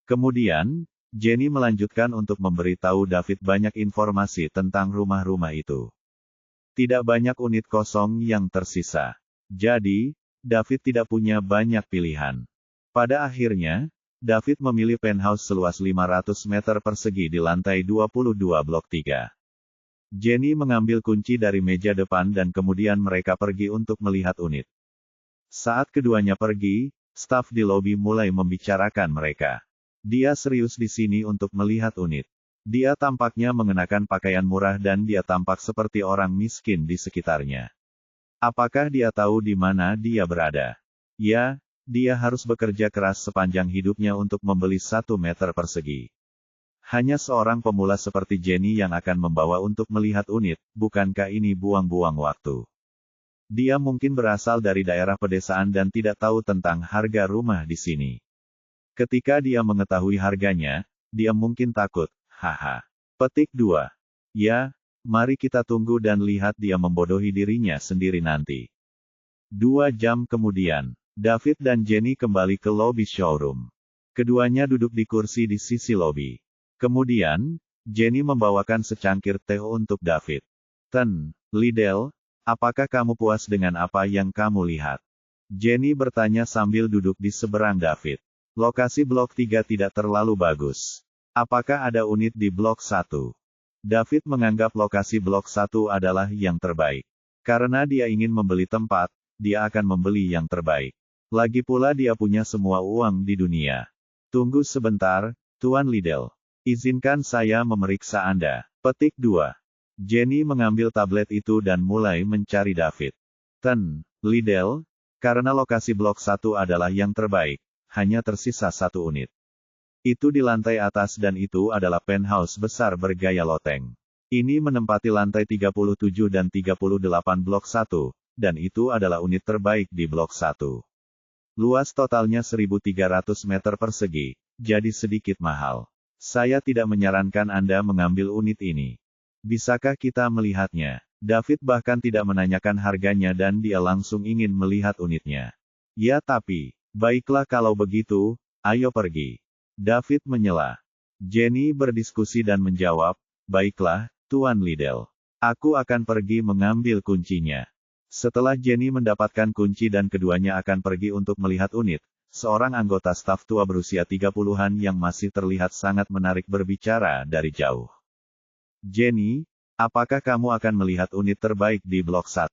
Kemudian, Jenny melanjutkan untuk memberitahu David banyak informasi tentang rumah-rumah itu. Tidak banyak unit kosong yang tersisa. Jadi, David tidak punya banyak pilihan. Pada akhirnya, David memilih penthouse seluas 500 meter persegi di lantai 22 blok 3. Jenny mengambil kunci dari meja depan dan kemudian mereka pergi untuk melihat unit. Saat keduanya pergi, staf di lobi mulai membicarakan mereka. Dia serius di sini untuk melihat unit. Dia tampaknya mengenakan pakaian murah dan dia tampak seperti orang miskin di sekitarnya. Apakah dia tahu di mana dia berada? Ya, dia harus bekerja keras sepanjang hidupnya untuk membeli 1 meter persegi. Hanya seorang pemula seperti Jenny yang akan membawa untuk melihat unit, bukankah ini buang-buang waktu? Dia mungkin berasal dari daerah pedesaan dan tidak tahu tentang harga rumah di sini. Ketika dia mengetahui harganya, dia mungkin takut, haha. Petik 2. Ya, mari kita tunggu dan lihat dia membodohi dirinya sendiri nanti. 2 jam kemudian, David dan Jenny kembali ke lobi showroom. Keduanya duduk di kursi di sisi lobi. Kemudian, Jenny membawakan secangkir teh untuk David. Liddell, apakah kamu puas dengan apa yang kamu lihat? Jenny bertanya sambil duduk di seberang David. Lokasi blok 3 tidak terlalu bagus. Apakah ada unit di blok 1? David menganggap lokasi blok 1 adalah yang terbaik. Karena dia ingin membeli tempat, dia akan membeli yang terbaik. Lagi pula dia punya semua uang di dunia. Tunggu sebentar, Tuan Liddell. Izinkan saya memeriksa Anda. Petik 2. Jenny mengambil tablet itu dan mulai mencari David. Liddell, karena lokasi blok 1 adalah yang terbaik, hanya tersisa 1 unit. Itu di lantai atas dan itu adalah penthouse besar bergaya loteng. Ini menempati lantai 37 dan 38 blok 1, dan itu adalah unit terbaik di blok 1. Luas totalnya 1.300 meter persegi, jadi sedikit mahal. Saya tidak menyarankan Anda mengambil unit ini. Bisakah kita melihatnya? David bahkan tidak menanyakan harganya dan dia langsung ingin melihat unitnya. Ya tapi, baiklah kalau begitu, ayo pergi. David menyela. Jenny berdiskusi dan menjawab, baiklah, Tuan Liddell. Aku akan pergi mengambil kuncinya. Setelah Jenny mendapatkan kunci dan keduanya akan pergi untuk melihat unit, seorang anggota staf tua berusia 30-an yang masih terlihat sangat menarik berbicara dari jauh. Jenny, apakah kamu akan melihat unit terbaik di blok 1?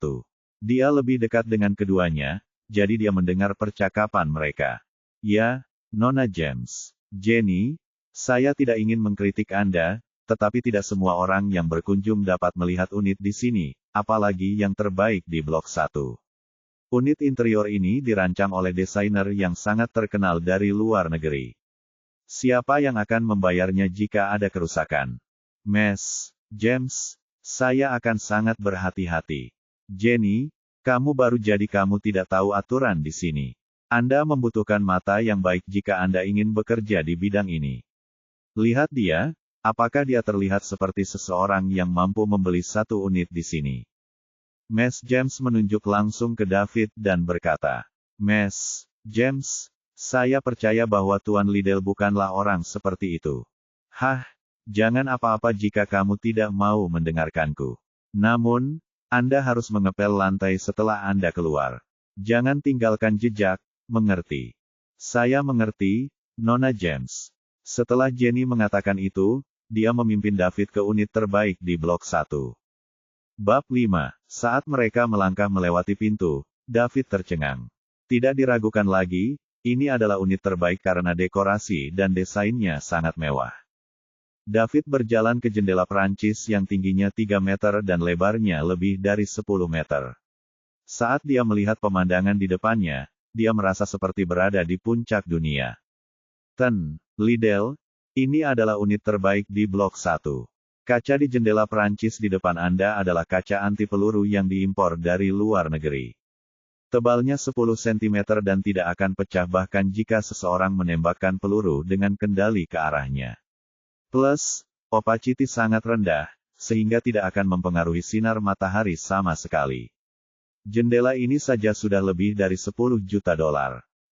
Dia lebih dekat dengan keduanya, jadi dia mendengar percakapan mereka. Ya, Nona James. Jenny, saya tidak ingin mengkritik Anda, tetapi tidak semua orang yang berkunjung dapat melihat unit di sini, apalagi yang terbaik di blok 1. Unit interior ini dirancang oleh desainer yang sangat terkenal dari luar negeri. Siapa yang akan membayarnya jika ada kerusakan? James, saya akan sangat berhati-hati. Jenny, kamu baru jadi kamu tidak tahu aturan di sini. Anda membutuhkan mata yang baik jika Anda ingin bekerja di bidang ini. Lihat dia, apakah dia terlihat seperti seseorang yang mampu membeli 1 unit di sini? James menunjuk langsung ke David dan berkata, James, saya percaya bahwa Tuan Liddell bukanlah orang seperti itu. Jangan apa-apa jika kamu tidak mau mendengarkanku. Namun, Anda harus mengepel lantai setelah Anda keluar. Jangan tinggalkan jejak, mengerti? Saya mengerti, Nona James. Setelah Jenny mengatakan itu, dia memimpin David ke unit terbaik di blok 1. Bab 5. Saat mereka melangkah melewati pintu, David tercengang. Tidak diragukan lagi, ini adalah unit terbaik karena dekorasi dan desainnya sangat mewah. David berjalan ke jendela Prancis yang tingginya 3 meter dan lebarnya lebih dari 10 meter. Saat dia melihat pemandangan di depannya, dia merasa seperti berada di puncak dunia. Liddell, ini adalah unit terbaik di blok 1. Kaca di jendela Prancis di depan Anda adalah kaca anti peluru yang diimpor dari luar negeri. Tebalnya 10 cm dan tidak akan pecah bahkan jika seseorang menembakkan peluru dengan kendali ke arahnya. Plus, opacity sangat rendah, sehingga tidak akan mempengaruhi sinar matahari sama sekali. Jendela ini saja sudah lebih dari $10 juta.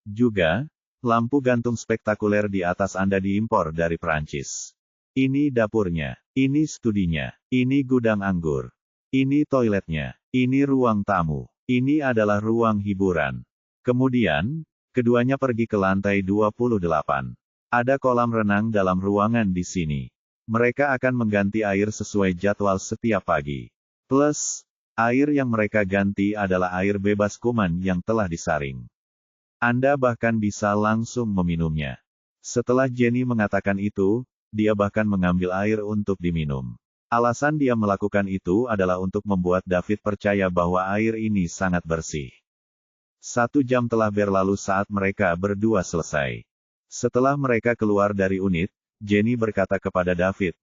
Juga, lampu gantung spektakuler di atas Anda diimpor dari Prancis. Ini dapurnya, ini studinya, ini gudang anggur, ini toiletnya, ini ruang tamu, ini adalah ruang hiburan. Kemudian, keduanya pergi ke lantai 28. Ada kolam renang dalam ruangan di sini. Mereka akan mengganti air sesuai jadwal setiap pagi. Plus, air yang mereka ganti adalah air bebas kuman yang telah disaring. Anda bahkan bisa langsung meminumnya. Setelah Jenny mengatakan itu, dia bahkan mengambil air untuk diminum. Alasan dia melakukan itu adalah untuk membuat David percaya bahwa air ini sangat bersih. 1 jam telah berlalu saat mereka berdua selesai. Setelah mereka keluar dari unit, Jenny berkata kepada David,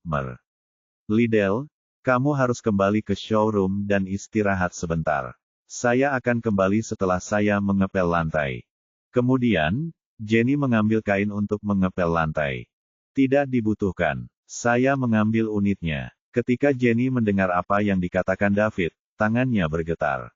Liddell, kamu harus kembali ke showroom dan istirahat sebentar. Saya akan kembali setelah saya mengepel lantai. Kemudian, Jenny mengambil kain untuk mengepel lantai. Tidak dibutuhkan. Saya mengambil unitnya. Ketika Jenny mendengar apa yang dikatakan David, tangannya bergetar.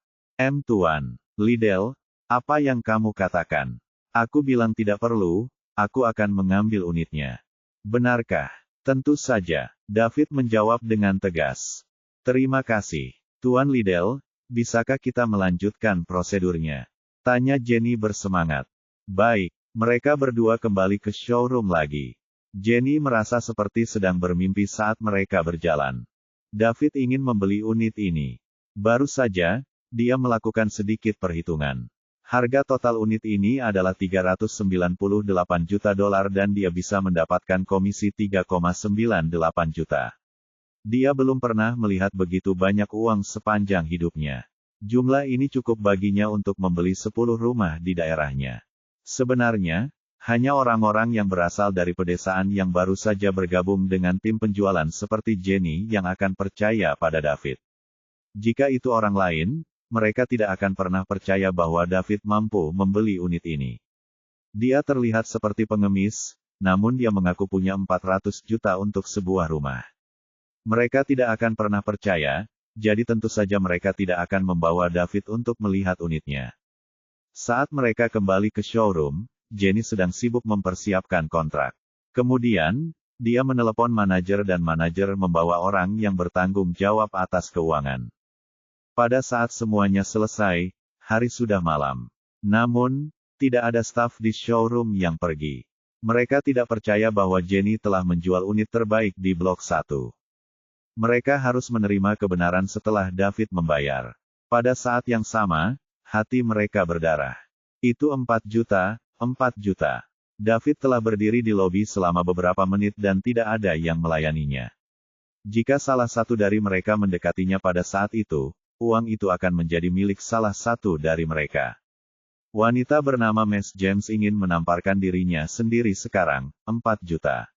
Tuan Liddell, apa yang kamu katakan? Aku bilang tidak perlu, aku akan mengambil unitnya. Benarkah? Tentu saja, David menjawab dengan tegas. Terima kasih. Tuan Liddell, bisakah kita melanjutkan prosedurnya? Tanya Jenny bersemangat. Baik, mereka berdua kembali ke showroom lagi. Jenny merasa seperti sedang bermimpi saat mereka berjalan. David ingin membeli unit ini. Baru saja, dia melakukan sedikit perhitungan. Harga total unit ini adalah $398 juta dan dia bisa mendapatkan komisi 3,98 juta. Dia belum pernah melihat begitu banyak uang sepanjang hidupnya. Jumlah ini cukup baginya untuk membeli 10 rumah di daerahnya. Sebenarnya, hanya orang-orang yang berasal dari pedesaan yang baru saja bergabung dengan tim penjualan seperti Jenny yang akan percaya pada David. Jika itu orang lain, mereka tidak akan pernah percaya bahwa David mampu membeli unit ini. Dia terlihat seperti pengemis, namun dia mengaku punya 400 juta untuk sebuah rumah. Mereka tidak akan pernah percaya, jadi tentu saja mereka tidak akan membawa David untuk melihat unitnya. Saat mereka kembali ke showroom, Jenny sedang sibuk mempersiapkan kontrak. Kemudian, dia menelepon manajer dan manajer membawa orang yang bertanggung jawab atas keuangan. Pada saat semuanya selesai, hari sudah malam. Namun, tidak ada staf di showroom yang pergi. Mereka tidak percaya bahwa Jenny telah menjual unit terbaik di Blok 1. Mereka harus menerima kebenaran setelah David membayar. Pada saat yang sama, hati mereka berdarah. Itu 4 juta, 4 juta. David telah berdiri di lobi selama beberapa menit dan tidak ada yang melayaninya. Jika salah satu dari mereka mendekatinya pada saat itu, uang itu akan menjadi milik salah satu dari mereka. Wanita bernama Miss James ingin menamparkan dirinya sendiri sekarang, 4 juta.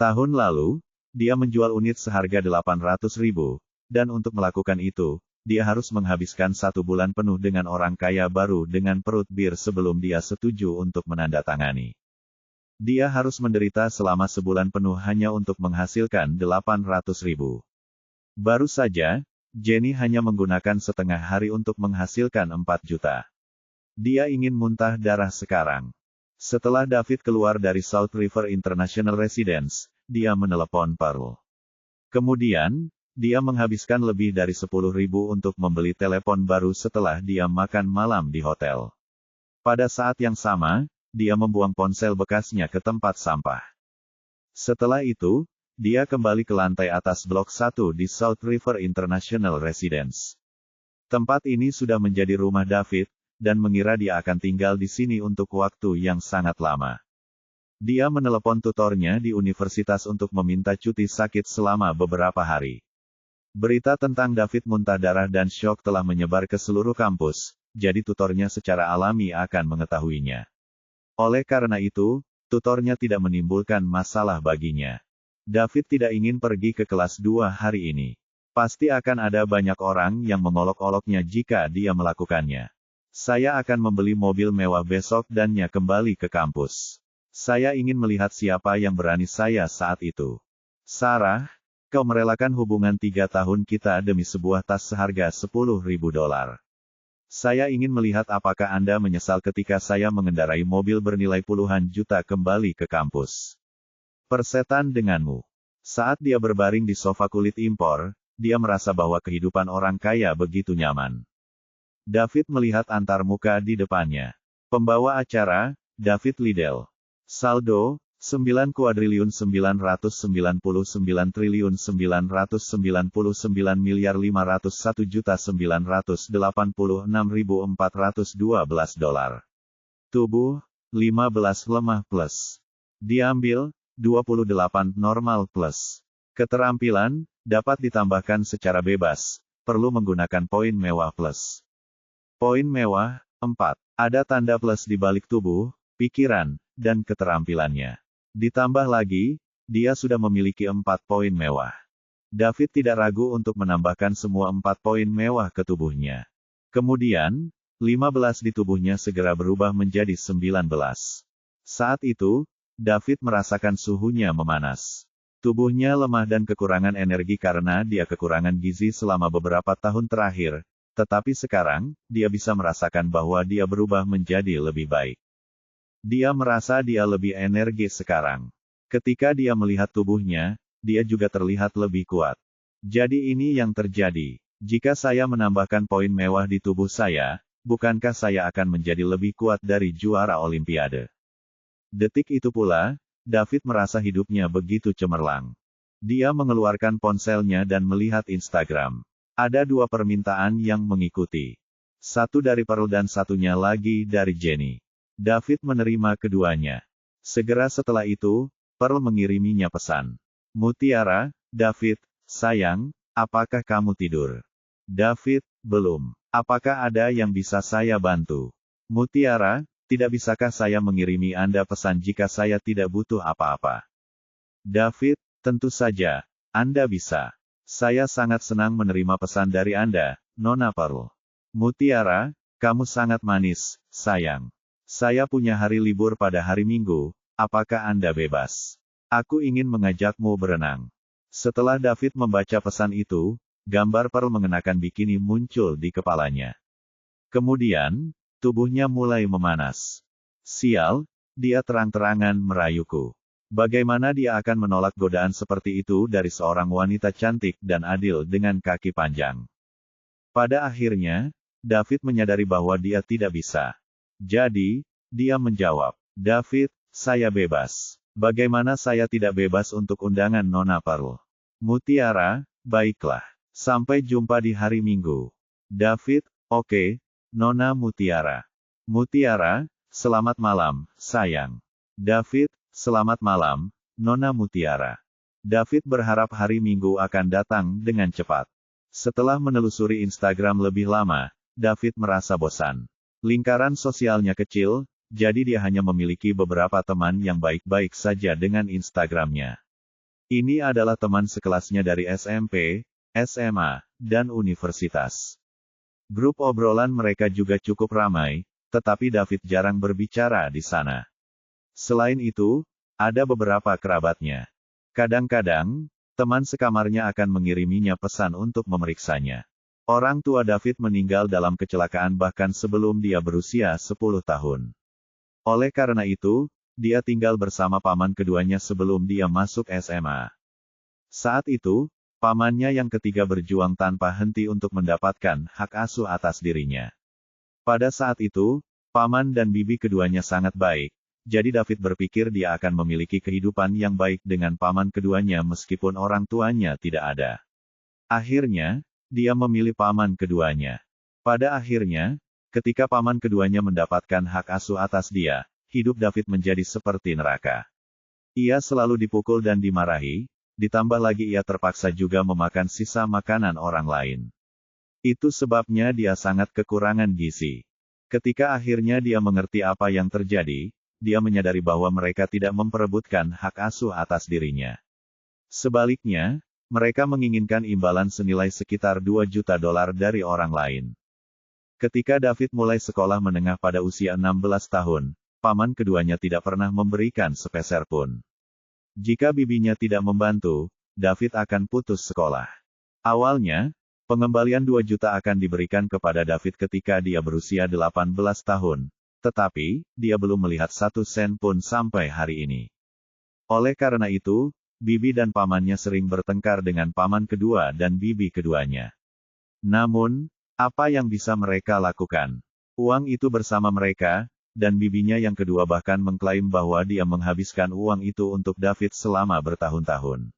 Tahun lalu, dia menjual unit seharga 800.000, dan untuk melakukan itu, dia harus menghabiskan 1 bulan penuh dengan orang kaya baru dengan perut bir sebelum dia setuju untuk menandatangani. Dia harus menderita selama sebulan penuh hanya untuk menghasilkan 800.000. Baru saja, Jenny hanya menggunakan setengah hari untuk menghasilkan 4 juta. Dia ingin muntah darah sekarang. Setelah David keluar dari South River International Residence, dia menelepon Pearl. Kemudian, dia menghabiskan lebih dari 10.000 untuk membeli telepon baru setelah dia makan malam di hotel. Pada saat yang sama, dia membuang ponsel bekasnya ke tempat sampah. Setelah itu, dia kembali ke lantai atas Blok 1 di South River International Residence. Tempat ini sudah menjadi rumah David, dan mengira dia akan tinggal di sini untuk waktu yang sangat lama. Dia menelepon tutornya di universitas untuk meminta cuti sakit selama beberapa hari. Berita tentang David muntah darah dan syok telah menyebar ke seluruh kampus, jadi tutornya secara alami akan mengetahuinya. Oleh karena itu, tutornya tidak menimbulkan masalah baginya. David tidak ingin pergi ke kelas 2 hari ini. Pasti akan ada banyak orang yang mengolok-oloknya jika dia melakukannya. Saya akan membeli mobil mewah besok dannya kembali ke kampus. Saya ingin melihat siapa yang berani saya saat itu. Sarah, kau merelakan hubungan 3 tahun kita demi sebuah tas seharga $10.000. Saya ingin melihat apakah Anda menyesal ketika saya mengendarai mobil bernilai puluhan juta kembali ke kampus. Persetan denganmu. Saat dia berbaring di sofa kulit impor, dia merasa bahwa kehidupan orang kaya begitu nyaman. David melihat antarmuka di depannya. Pembawa acara, David Liddell. Saldo, $9.999.901.986.412 Tubuh, 15 lemah plus. Diambil, 28 normal plus. Keterampilan, dapat ditambahkan secara bebas, perlu menggunakan poin mewah plus. Poin mewah, 4. Ada tanda plus di balik tubuh, pikiran, dan keterampilannya. Ditambah lagi, dia sudah memiliki 4 poin mewah. David tidak ragu untuk menambahkan semua 4 poin mewah ke tubuhnya. Kemudian, 15 di tubuhnya segera berubah menjadi 19. Saat itu, David merasakan suhunya memanas. Tubuhnya lemah dan kekurangan energi karena dia kekurangan gizi selama beberapa tahun terakhir, tetapi sekarang, dia bisa merasakan bahwa dia berubah menjadi lebih baik. Dia merasa dia lebih energi sekarang. Ketika dia melihat tubuhnya, dia juga terlihat lebih kuat. Jadi ini yang terjadi. Jika saya menambahkan poin mewah di tubuh saya, bukankah saya akan menjadi lebih kuat dari juara Olimpiade? Detik itu pula, David merasa hidupnya begitu cemerlang. Dia mengeluarkan ponselnya dan melihat Instagram. Ada 2 permintaan yang mengikuti. Satu dari Pearl dan satunya lagi dari Jenny. David menerima keduanya. Segera setelah itu, Pearl mengiriminya pesan. Mutiara, David, sayang, apakah kamu tidur? David, belum. Apakah ada yang bisa saya bantu? Mutiara, tidak bisakah saya mengirimi Anda pesan jika saya tidak butuh apa-apa? David, tentu saja, Anda bisa. Saya sangat senang menerima pesan dari Anda, Nona Pearl. Mutiara, kamu sangat manis, sayang. Saya punya hari libur pada hari Minggu, apakah Anda bebas? Aku ingin mengajakmu berenang. Setelah David membaca pesan itu, gambar Pearl mengenakan bikini muncul di kepalanya. Kemudian, tubuhnya mulai memanas. Sial, dia terang-terangan merayuku. Bagaimana dia akan menolak godaan seperti itu dari seorang wanita cantik dan adil dengan kaki panjang? Pada akhirnya, David menyadari bahwa dia tidak bisa. Jadi, dia menjawab, David, saya bebas. Bagaimana saya tidak bebas untuk undangan Nona Pearl? Mutiara, baiklah. Sampai jumpa di hari Minggu. David, oke, Nona Mutiara. Mutiara, selamat malam, sayang. David, selamat malam, Nona Mutiara. David berharap hari Minggu akan datang dengan cepat. Setelah menelusuri Instagram lebih lama, David merasa bosan. Lingkaran sosialnya kecil, jadi dia hanya memiliki beberapa teman yang baik-baik saja dengan Instagramnya. Ini adalah teman sekelasnya dari SMP, SMA, dan universitas. Grup obrolan mereka juga cukup ramai, tetapi David jarang berbicara di sana. Selain itu, ada beberapa kerabatnya. Kadang-kadang, teman sekamarnya akan mengiriminya pesan untuk memeriksanya. Orang tua David meninggal dalam kecelakaan bahkan sebelum dia berusia 10 tahun. Oleh karena itu, dia tinggal bersama paman keduanya sebelum dia masuk SMA. Saat itu, pamannya yang ketiga berjuang tanpa henti untuk mendapatkan hak asuh atas dirinya. Pada saat itu, paman dan bibi keduanya sangat baik, jadi David berpikir dia akan memiliki kehidupan yang baik dengan paman keduanya meskipun orang tuanya tidak ada. Akhirnya, dia memilih paman keduanya. Pada akhirnya, ketika paman keduanya mendapatkan hak asuh atas dia, hidup David menjadi seperti neraka. Ia selalu dipukul dan dimarahi, ditambah lagi ia terpaksa juga memakan sisa makanan orang lain. Itu sebabnya dia sangat kekurangan gizi. Ketika akhirnya dia mengerti apa yang terjadi, dia menyadari bahwa mereka tidak memperebutkan hak asuh atas dirinya. Sebaliknya, mereka menginginkan imbalan senilai sekitar $2 juta dari orang lain. Ketika David mulai sekolah menengah pada usia 16 tahun, paman keduanya tidak pernah memberikan sepeser pun. Jika bibinya tidak membantu, David akan putus sekolah. Awalnya, pengembalian 2 juta akan diberikan kepada David ketika dia berusia 18 tahun, tetapi, dia belum melihat 1 sen pun sampai hari ini. Oleh karena itu, bibi dan pamannya sering bertengkar dengan paman kedua dan bibi keduanya. Namun, apa yang bisa mereka lakukan? Uang itu bersama mereka, dan bibinya yang kedua bahkan mengklaim bahwa dia menghabiskan uang itu untuk David selama bertahun-tahun.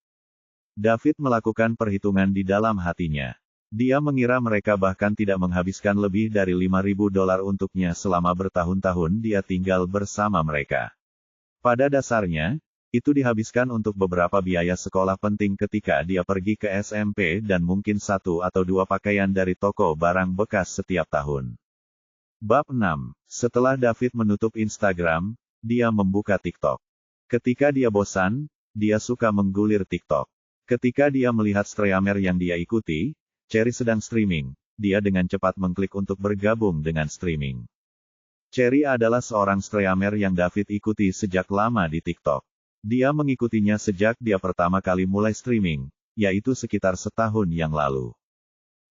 David melakukan perhitungan di dalam hatinya. Dia mengira mereka bahkan tidak menghabiskan lebih dari $5.000 untuknya selama bertahun-tahun dia tinggal bersama mereka. Pada dasarnya, itu dihabiskan untuk beberapa biaya sekolah penting ketika dia pergi ke SMP dan mungkin 1 atau 2 pakaian dari toko barang bekas setiap tahun. Bab 6. Setelah David menutup Instagram, dia membuka TikTok. Ketika dia bosan, dia suka menggulir TikTok. Ketika dia melihat streamer yang dia ikuti, Cherry sedang streaming, dia dengan cepat mengklik untuk bergabung dengan streaming. Cherry adalah seorang streamer yang David ikuti sejak lama di TikTok. Dia mengikutinya sejak dia pertama kali mulai streaming, yaitu sekitar setahun yang lalu.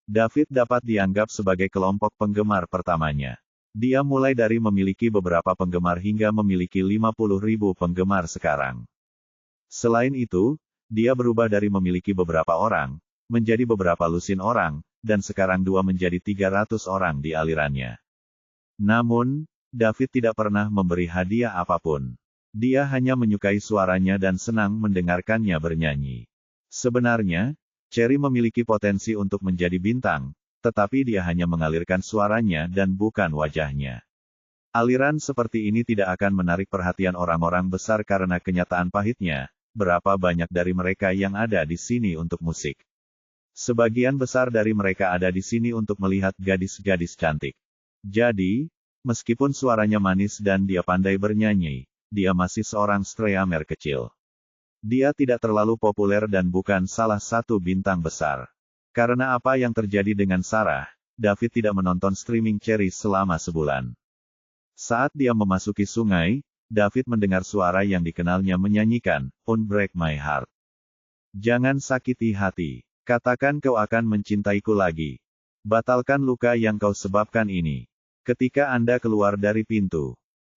David dapat dianggap sebagai kelompok penggemar pertamanya. Dia mulai dari memiliki beberapa penggemar hingga memiliki 50.000 penggemar sekarang. Selain itu, dia berubah dari memiliki beberapa orang, menjadi beberapa lusin orang, dan sekarang 2 menjadi 300 orang di alirannya. Namun, David tidak pernah memberi hadiah apapun. Dia hanya menyukai suaranya dan senang mendengarkannya bernyanyi. Sebenarnya, Cherry memiliki potensi untuk menjadi bintang, tetapi dia hanya mengalirkan suaranya dan bukan wajahnya. Aliran seperti ini tidak akan menarik perhatian orang-orang besar karena kenyataan pahitnya, berapa banyak dari mereka yang ada di sini untuk musik. Sebagian besar dari mereka ada di sini untuk melihat gadis-gadis cantik. Jadi, meskipun suaranya manis dan dia pandai bernyanyi, dia masih seorang streamer kecil. Dia tidak terlalu populer dan bukan salah satu bintang besar. Karena apa yang terjadi dengan Sarah, David tidak menonton streaming Cherry selama sebulan. Saat dia memasuki sungai, David mendengar suara yang dikenalnya menyanyikan, "Unbreak My Heart." Jangan sakiti hati. Katakan kau akan mencintaiku lagi. Batalkan luka yang kau sebabkan ini. Ketika Anda keluar dari pintu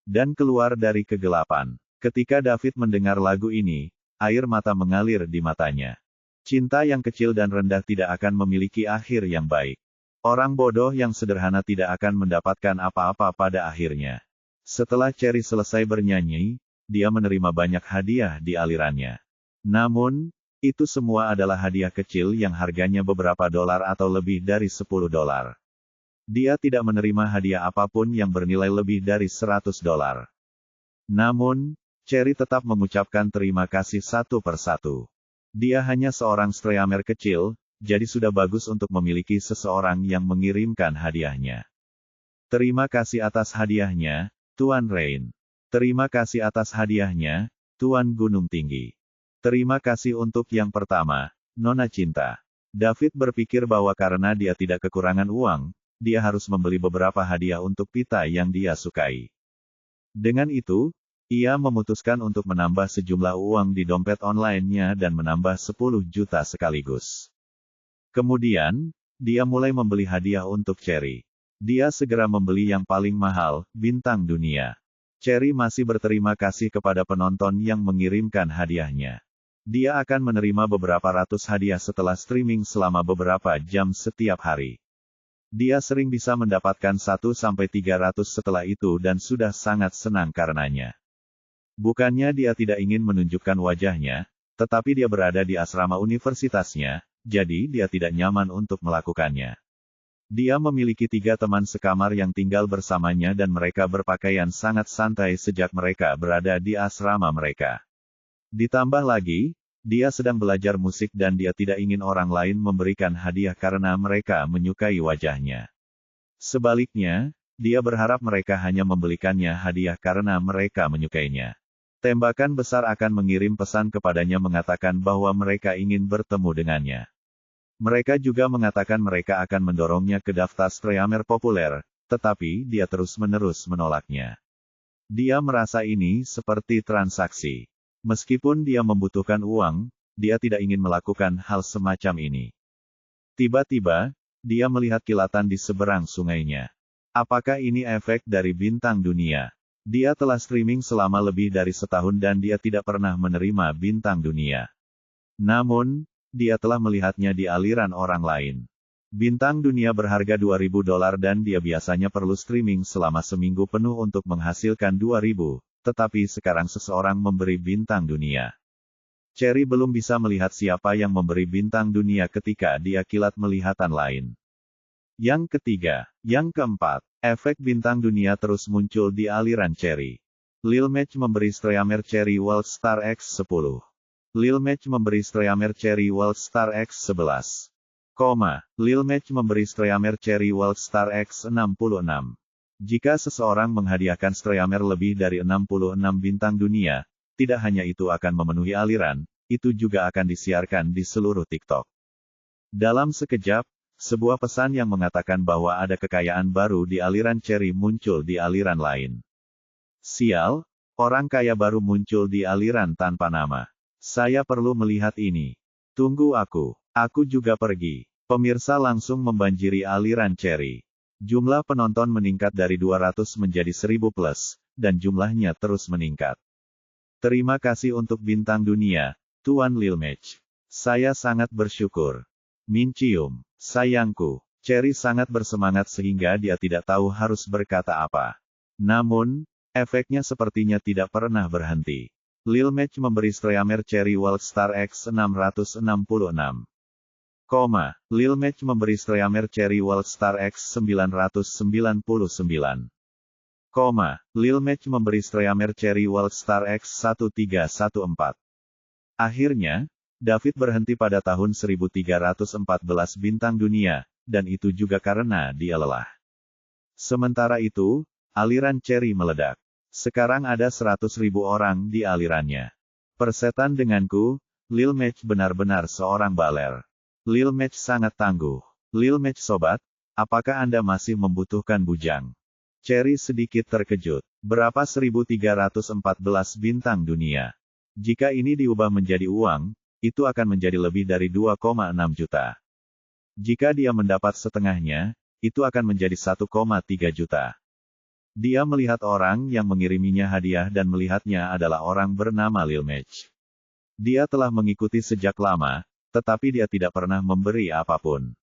dan keluar dari kegelapan. Ketika David mendengar lagu ini, air mata mengalir di matanya. Cinta yang kecil dan rendah tidak akan memiliki akhir yang baik. Orang bodoh yang sederhana tidak akan mendapatkan apa-apa pada akhirnya. Setelah Cherry selesai bernyanyi, dia menerima banyak hadiah di alirannya. Namun, itu semua adalah hadiah kecil yang harganya beberapa dolar atau lebih dari $10. Dia tidak menerima hadiah apapun yang bernilai lebih dari $100. Namun, Cherry tetap mengucapkan terima kasih satu persatu. Dia hanya seorang streamer kecil, jadi sudah bagus untuk memiliki seseorang yang mengirimkan hadiahnya. Terima kasih atas hadiahnya, Tuan Rain. Terima kasih atas hadiahnya, Tuan Gunung Tinggi. Terima kasih untuk yang pertama, Nona Cinta. David berpikir bahwa karena dia tidak kekurangan uang, dia harus membeli beberapa hadiah untuk Pita yang dia sukai. Dengan itu, ia memutuskan untuk menambah sejumlah uang di dompet online-nya dan menambah 10 juta sekaligus. Kemudian, dia mulai membeli hadiah untuk Cherry. Dia segera membeli yang paling mahal, bintang dunia. Cherry masih berterima kasih kepada penonton yang mengirimkan hadiahnya. Dia akan menerima beberapa ratus hadiah setelah streaming selama beberapa jam setiap hari. Dia sering bisa mendapatkan 1-300 setelah itu dan sudah sangat senang karenanya. Bukannya dia tidak ingin menunjukkan wajahnya, tetapi dia berada di asrama universitasnya, jadi dia tidak nyaman untuk melakukannya. Dia memiliki 3 teman sekamar yang tinggal bersamanya dan mereka berpakaian sangat santai sejak mereka berada di asrama mereka. Ditambah lagi, dia sedang belajar musik dan dia tidak ingin orang lain memberikan hadiah karena mereka menyukai wajahnya. Sebaliknya, dia berharap mereka hanya membelikannya hadiah karena mereka menyukainya. Tembakan besar akan mengirim pesan kepadanya mengatakan bahwa mereka ingin bertemu dengannya. Mereka juga mengatakan mereka akan mendorongnya ke daftar streamer populer, tetapi dia terus-menerus menolaknya. Dia merasa ini seperti transaksi. Meskipun dia membutuhkan uang, dia tidak ingin melakukan hal semacam ini. Tiba-tiba, dia melihat kilatan di seberang sungainya. Apakah ini efek dari bintang dunia? Dia telah streaming selama lebih dari setahun dan dia tidak pernah menerima bintang dunia. Namun, dia telah melihatnya di aliran orang lain. Bintang dunia berharga $2.000 dan dia biasanya perlu streaming selama seminggu penuh untuk menghasilkan 2.000, tetapi sekarang seseorang memberi bintang dunia. Cherry belum bisa melihat siapa yang memberi bintang dunia ketika dia kilat melihatan lain. Yang ketiga, yang keempat, efek bintang dunia terus muncul di aliran Cherry. Lil Mech memberi streamer Cherry World Star X10. Lil Mech memberi streamer Cherry World Star X11. Lil Mech memberi streamer Cherry World Star X66. Jika seseorang menghadiahkan streamer lebih dari 66 bintang dunia, tidak hanya itu akan memenuhi aliran, itu juga akan disiarkan di seluruh TikTok. Dalam sekejap, sebuah pesan yang mengatakan bahwa ada kekayaan baru di aliran Cherry muncul di aliran lain. Sial, orang kaya baru muncul di aliran tanpa nama. Saya perlu melihat ini. Tunggu aku juga pergi. Pemirsa langsung membanjiri aliran Cherry. Jumlah penonton meningkat dari 200 menjadi 1000 plus, dan jumlahnya terus meningkat. Terima kasih untuk bintang dunia, Tuan Lil Mech. Saya sangat bersyukur. Mincium, sayangku. Cherry sangat bersemangat sehingga dia tidak tahu harus berkata apa. Namun, efeknya sepertinya tidak pernah berhenti. Lil Mech memberi streamer Cherry World Star X666. Lil Mech memberi streamer Cherry World Star X999. Lil Mech memberi streamer Cherry World Star X1314. Akhirnya, David berhenti pada tahun 1314 bintang dunia, dan itu juga karena dia lelah. Sementara itu, aliran Cherry meledak. Sekarang ada 100.000 orang di alirannya. Persetan denganku, Lil Mech benar-benar seorang baler. Lil Mech sangat tangguh. Lil Mech sobat, apakah Anda masih membutuhkan bujang? Cherry sedikit terkejut. Berapa 1314 bintang dunia? Jika ini diubah menjadi uang, itu akan menjadi lebih dari 2,6 juta. Jika dia mendapat setengahnya, itu akan menjadi 1,3 juta. Dia melihat orang yang mengiriminya hadiah dan melihatnya adalah orang bernama Lil Mech. Dia telah mengikuti sejak lama, tetapi dia tidak pernah memberi apapun.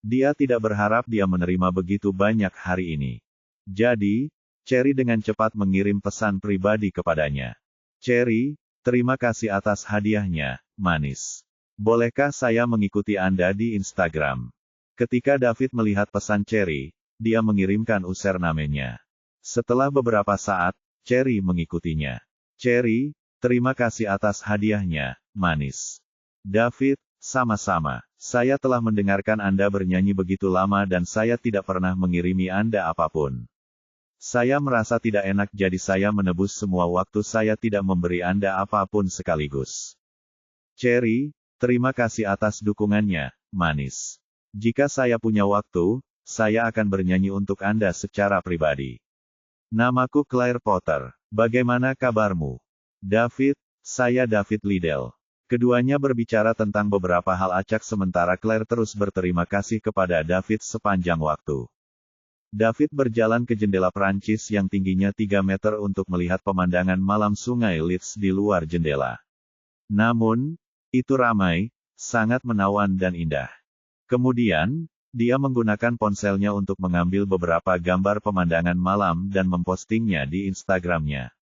Dia tidak berharap dia menerima begitu banyak hari ini. Jadi, Cherry dengan cepat mengirim pesan pribadi kepadanya. Cherry, terima kasih atas hadiahnya, manis. Bolehkah saya mengikuti Anda di Instagram? Ketika David melihat pesan Cherry, dia mengirimkan username-nya. Setelah beberapa saat, Cherry mengikutinya. Cherry, terima kasih atas hadiahnya, manis. David, sama-sama. Saya telah mendengarkan Anda bernyanyi begitu lama dan saya tidak pernah mengirimi Anda apapun. Saya merasa tidak enak jadi saya menebus semua waktu saya tidak memberi Anda apapun sekaligus. Cherry, terima kasih atas dukungannya, manis. Jika saya punya waktu, saya akan bernyanyi untuk Anda secara pribadi. Namaku Claire Potter. Bagaimana kabarmu? David, saya David Liddell. Keduanya berbicara tentang beberapa hal acak sementara Claire terus berterima kasih kepada David sepanjang waktu. David berjalan ke jendela Prancis yang tingginya 3 meter untuk melihat pemandangan malam sungai Leeds di luar jendela. Namun, itu ramai, sangat menawan dan indah. Kemudian, dia menggunakan ponselnya untuk mengambil beberapa gambar pemandangan malam dan mempostingnya di Instagramnya.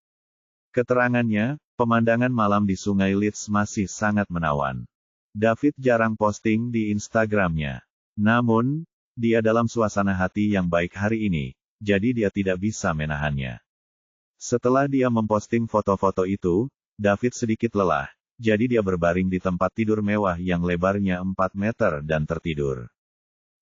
Keterangannya, pemandangan malam di sungai Leeds masih sangat menawan. David jarang posting di Instagramnya. Namun, dia dalam suasana hati yang baik hari ini, jadi dia tidak bisa menahannya. Setelah dia memposting foto-foto itu, David sedikit lelah, jadi dia berbaring di tempat tidur mewah yang lebarnya 4 meter dan tertidur.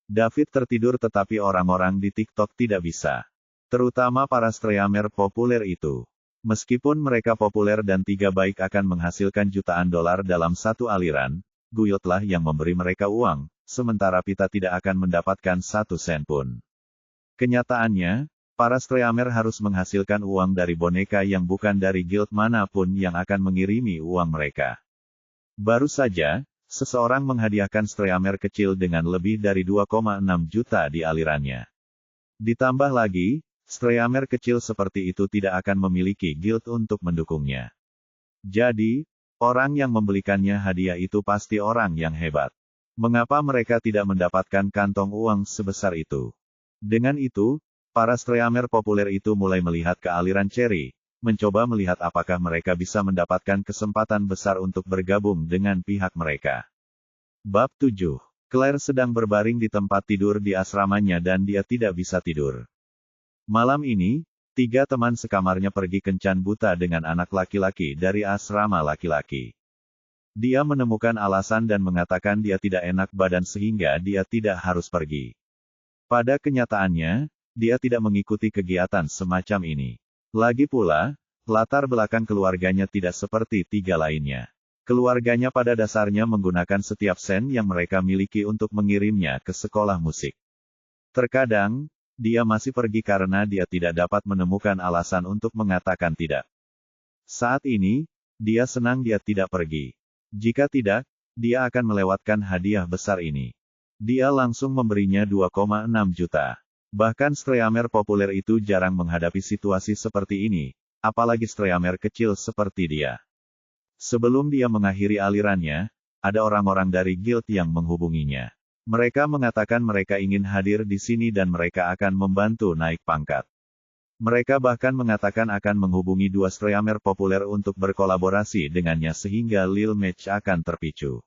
David tertidur tetapi orang-orang di TikTok tidak bisa. Terutama para streamer populer itu. Meskipun mereka populer dan 3 baik akan menghasilkan jutaan dolar dalam satu aliran, Guildlah yang memberi mereka uang, sementara Pita tidak akan mendapatkan 1 sen pun. Kenyataannya, para streamer harus menghasilkan uang dari boneka yang bukan dari guild manapun yang akan mengirimi uang mereka. Baru saja, seseorang menghadiahkan streamer kecil dengan lebih dari 2,6 juta di alirannya. Ditambah lagi, streamer kecil seperti itu tidak akan memiliki guild untuk mendukungnya. Jadi, orang yang membelikannya hadiah itu pasti orang yang hebat. Mengapa mereka tidak mendapatkan kantong uang sebesar itu? Dengan itu, para streamer populer itu mulai melihat ke aliran Cherry, mencoba melihat apakah mereka bisa mendapatkan kesempatan besar untuk bergabung dengan pihak mereka. Bab 7. Claire sedang berbaring di tempat tidur di asramanya dan dia tidak bisa tidur. Malam ini, 3 teman sekamarnya pergi kencan buta dengan anak laki-laki dari asrama laki-laki. Dia menemukan alasan dan mengatakan dia tidak enak badan sehingga dia tidak harus pergi. Pada kenyataannya, dia tidak mengikuti kegiatan semacam ini. Lagi pula, latar belakang keluarganya tidak seperti 3 lainnya. Keluarganya pada dasarnya menggunakan setiap sen yang mereka miliki untuk mengirimnya ke sekolah musik. Terkadang, dia masih pergi karena dia tidak dapat menemukan alasan untuk mengatakan tidak. Saat ini, dia senang dia tidak pergi. Jika tidak, dia akan melewatkan hadiah besar ini. Dia langsung memberinya 2,6 juta. Bahkan streamer populer itu jarang menghadapi situasi seperti ini, apalagi streamer kecil seperti dia. Sebelum dia mengakhiri alirannya, ada orang-orang dari guild yang menghubunginya. Mereka mengatakan mereka ingin hadir di sini dan mereka akan membantu naik pangkat. Mereka bahkan mengatakan akan menghubungi 2 streamer populer untuk berkolaborasi dengannya sehingga Lil Match akan terpicu.